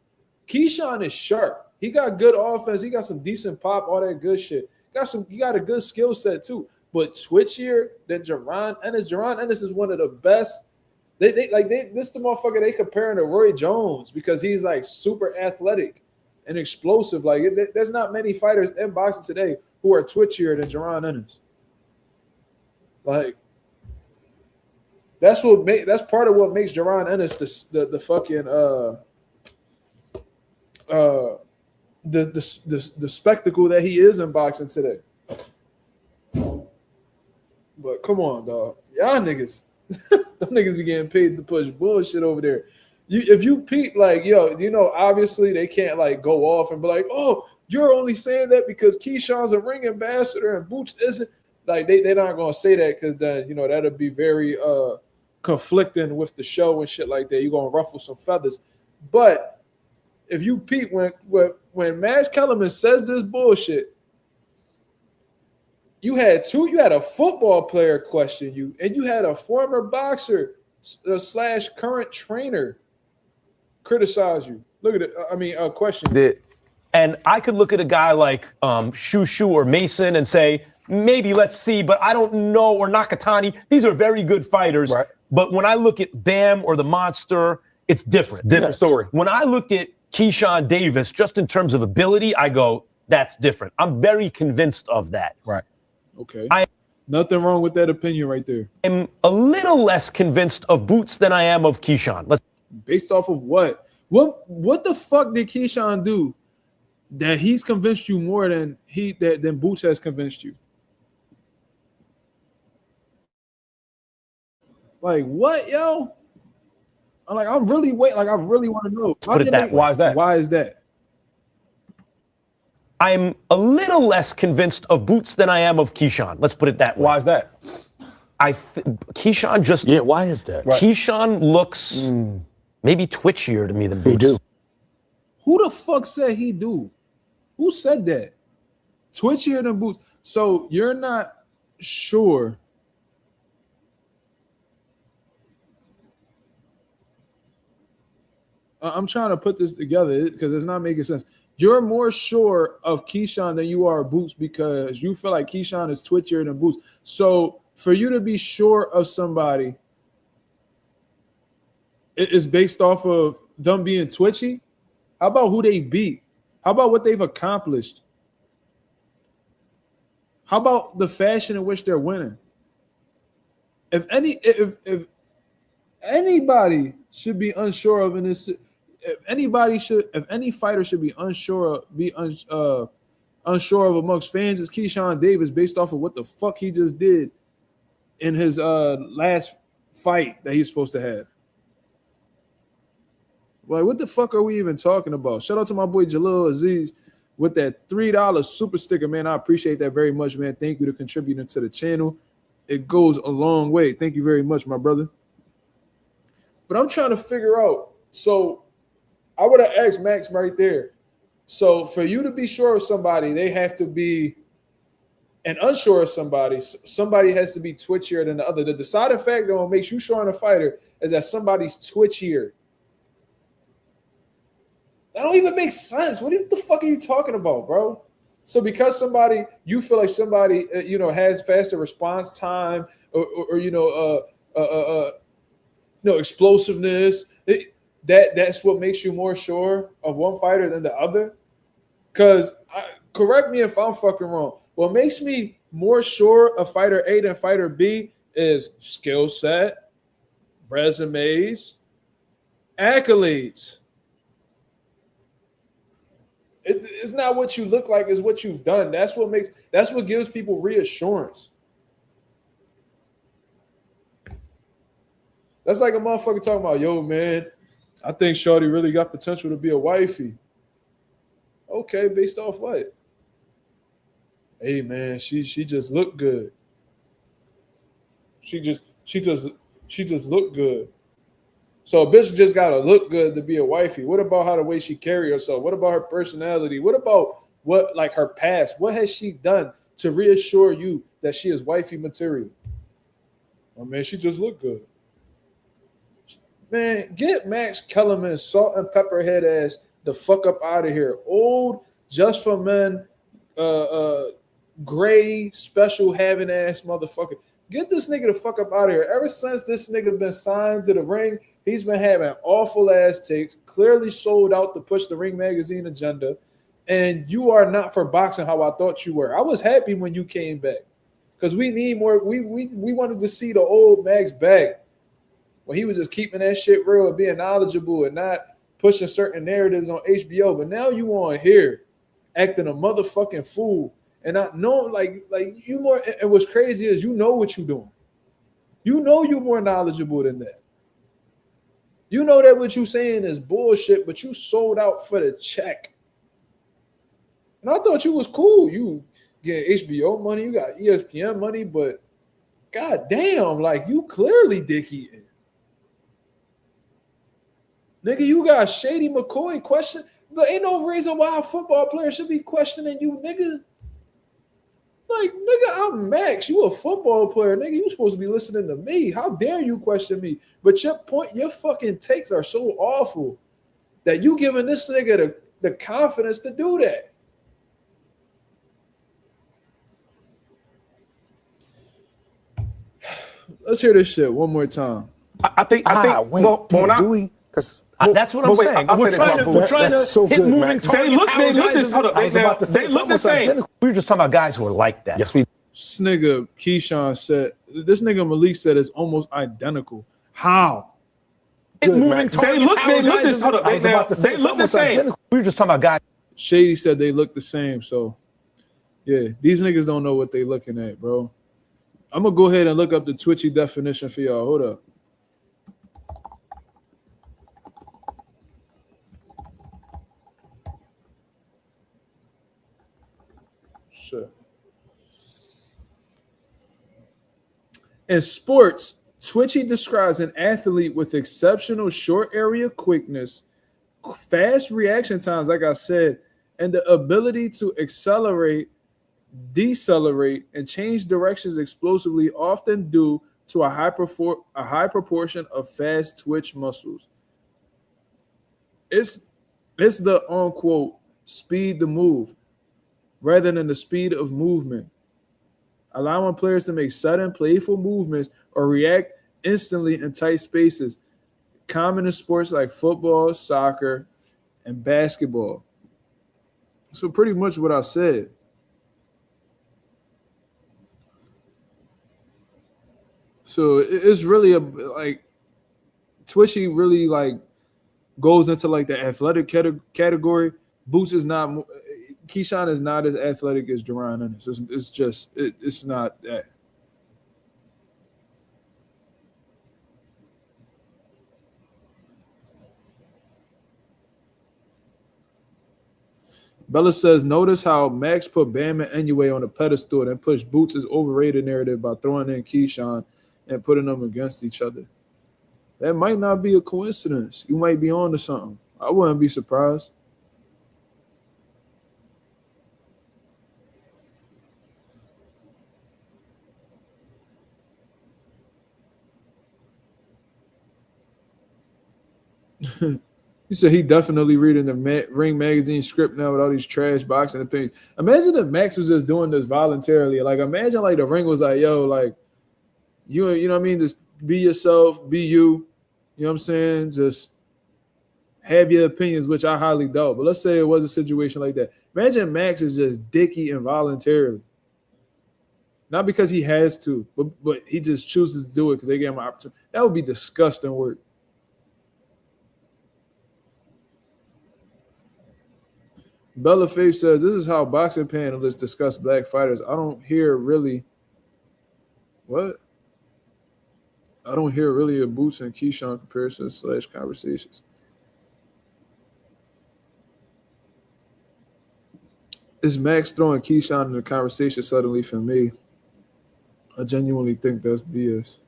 Keyshawn is sharp. He got good offense. He got some decent pop, all that good shit. He got a good skill set too. But twitchier than Jamaine Ennis. Jamaine Ennis is one of the best. This the motherfucker they comparing to Roy Jones because he's like super athletic and explosive. Like there's not many fighters in boxing today who are twitchier than Jamaine Ennis. Like that's part of what makes Jamaine Ennis the fucking the spectacle that he is in boxing today. But come on, dog. Y'all niggas. Them niggas be getting paid to push bullshit over there. If you peep, like, yo, you know, obviously they can't like go off and be like, oh, you're only saying that because Keyshawn's a ring ambassador and Boots isn't. Like they're not gonna say that because then, you know, that'll be very conflicting with the show and shit like that. You're gonna ruffle some feathers. But if you peep when Max Kellerman says this bullshit, You had a football player question you, and you had a former boxer / current trainer criticize you. Look at it. Question. And I could look at a guy like Shushu or Mason and say, maybe let's see, but I don't know, or Nakatani. These are very good fighters. Right. But when I look at Bam or the Monster, it's different. Different story. When I look at Keyshawn Davis, just in terms of ability, I go, that's different. I'm very convinced of that. Right. Okay. Nothing wrong with that opinion right there. I'm a little less convinced of Boots than I am of Keyshawn. Based off of what? What the fuck did Keyshawn do that he's convinced you more than Boots has convinced you? Like what, yo? I'm really waiting. I really want to know. Put it that way. Why is that? Why is that? I'm a little less convinced of Boots than I am of Keyshawn. Let's put it that way. Why is that? Keyshawn just... Yeah, why is that? Right. Keyshawn looks maybe twitchier to me than Boots. He do. Who the fuck said he do? Who said that? Twitchier than Boots. So you're not sure... I'm trying to put this together because it's not making sense. You're more sure of Keyshawn than you are Boots because you feel like Keyshawn is twitchier than Boots. So for you to be sure of somebody, it is based off of them being twitchy. How about who they beat? How about what they've accomplished? How about the fashion in which they're winning? If anybody should be unsure of in this. If any fighter should be unsure of amongst fans, is Keyshawn Davis based off of what the fuck he just did in his last fight that he's supposed to have. Like, what the fuck are we even talking about? Shout out to my boy Jalil Aziz with that $3 super sticker, man. I appreciate that very much, man. Thank you for contributing to the channel. It goes a long way. Thank you very much, my brother. But I'm trying to figure out, so I would have asked Max right there. So for you to be sure of somebody, they have to be, and unsure of somebody has to be twitchier than the other. The deciding factor on what makes you sure in a fighter is that somebody's twitchier. That don't even make sense. What the fuck are you talking about, bro? So because you feel like somebody, has faster response time or explosiveness, that's what makes you more sure of one fighter than the other? Because, correct me if I'm fucking wrong, what makes me more sure of fighter A than fighter B is skill set, resumes, accolades. It's not what you look like, it's what you've done. That's what gives people reassurance. That's like a motherfucker talking about, yo, man, I think Shorty really got potential to be a wifey. Okay, based off what? Hey, man, she just looked good. She just looked good. So a bitch just gotta look good to be a wifey. What about how the way she carry herself? What about her personality? What about her past? What has she done to reassure you that she is wifey material? Oh, man, she just looked good. Man, get Max Kellerman, salt and pepper head ass the fuck up out of here. Old, just for men, gray, special having ass motherfucker. Get this nigga the fuck up out of here. Ever since this nigga been signed to the ring, he's been having awful ass takes, clearly sold out to push the Ring Magazine agenda. And you are not for boxing how I thought you were. I was happy when you came back because we need more. We wanted to see the old Max back when he was just keeping that shit real and being knowledgeable and not pushing certain narratives on HBO. But now you on here acting a motherfucking fool. And I know, like you more. And what's crazy is you know what you're doing. You know you're more knowledgeable than that. You know that what you're saying is bullshit, but you sold out for the check. And I thought you was cool. You get HBO money, you got ESPN money, but goddamn, like you clearly dick eating. Nigga, you got Shady McCoy question, but ain't no reason why a football player should be questioning you, nigga. Like, nigga, I'm Max. You a football player, nigga. You supposed to be listening to me. How dare you question me? But your fucking takes are so awful that you giving this nigga the confidence to do that. Let's hear this shit one more time. I think. Wait, do we? Because that's what I'm saying. We're trying to hit moving targets. They look this. Hold up. They look the same. We were just talking about guys who are like that. Yes, we. This nigga Keyshawn said. This nigga Malik said it's almost identical. How? They look this. Hold up. They look the same. We were just talking about guys. Shady said they look the same. So, yeah, these niggas don't know what they looking at, bro. I'm gonna go ahead and look up the Twitchy definition for y'all. Hold up. Sure. In sports, twitchy describes an athlete with exceptional short area quickness, fast reaction times, like I said, and the ability to accelerate, decelerate, and change directions explosively, often due to a high proportion of fast twitch muscles. It's the unquote speed to move rather than the speed of movement, allowing players to make sudden, playful movements or react instantly in tight spaces, common in sports like football, soccer, and basketball. So pretty much what I said. So it's really twitchy really like goes into like the athletic category. Boots is not. Keyshawn is not as athletic as Duran Ennis. It's not that. Bella says, notice how Max put Bam and Inoue on a pedestal and pushed Boots' overrated narrative by throwing in Keyshawn and putting them against each other. That might not be a coincidence. You might be on to something. I wouldn't be surprised. He said he definitely reading the Ring Magazine script now with all these trash boxing opinions. Imagine if Max was just doing this voluntarily. Like, imagine like the Ring was like, yo, like, you know what I mean? Just be yourself, be you. You know what I'm saying? Just have your opinions, which I highly doubt. But let's say it was a situation like that. Imagine Max is just dicky involuntarily. Not because he has to, but he just chooses to do it because they gave him an opportunity. That would be disgusting work. Bella Faith says, this is how boxing panelists discuss black fighters. I don't hear really a Boots and Keyshawn comparisons / conversations. Is Max throwing Keyshawn in the conversation suddenly for me? I genuinely think that's BS.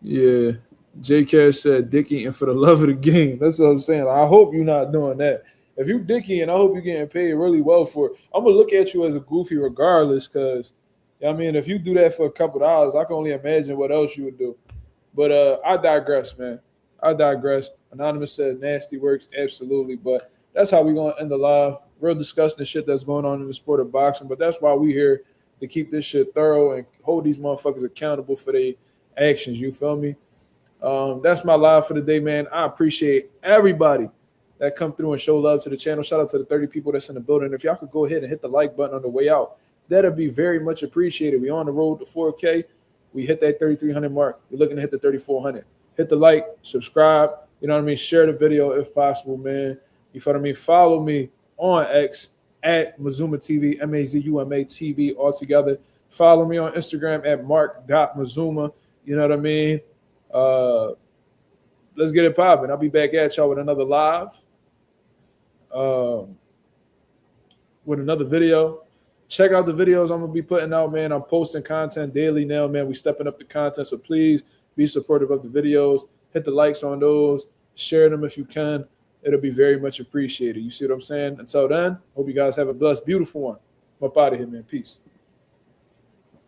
Yeah. J Cash said dick eating for the love of the game. That's what I'm saying. I hope you're not doing that. If you dicky and I hope you're getting paid really well for it, I'm going to look at you as a goofy regardless because, I mean, if you do that for a couple of hours, I can only imagine what else you would do. But I digress, man. I digress. Anonymous says nasty works, absolutely. But that's how we're going to end the live. Real disgusting shit that's going on in the sport of boxing. But that's why we here to keep this shit thorough and hold these motherfuckers accountable for their actions. You feel me? That's my live for the day, man. I appreciate everybody that come through and show love to the channel. Shout out to the 30 people that's in the building. If y'all could go ahead and hit the like button on the way out, that'd be very much appreciated. We on the road to 4K. We hit that 3,300 mark. We're looking to hit the 3,400. Hit the like, subscribe. You know what I mean? Share the video if possible, man. You feel what I mean? Follow me on X at MAZUMA TV, MAZUMA TV altogether. Follow me on Instagram at mark.mazuma. You know what I mean? Let's get it popping. I'll be back at y'all with another live, with another video. Check out the videos I'm going to be putting out, man. I'm posting content daily now, man. We stepping up the content, so please be supportive of the videos. Hit the likes on those. Share them if you can. It'll be very much appreciated. You see what I'm saying? Until then, hope you guys have a blessed, beautiful one. I'm up out of here, man. Peace.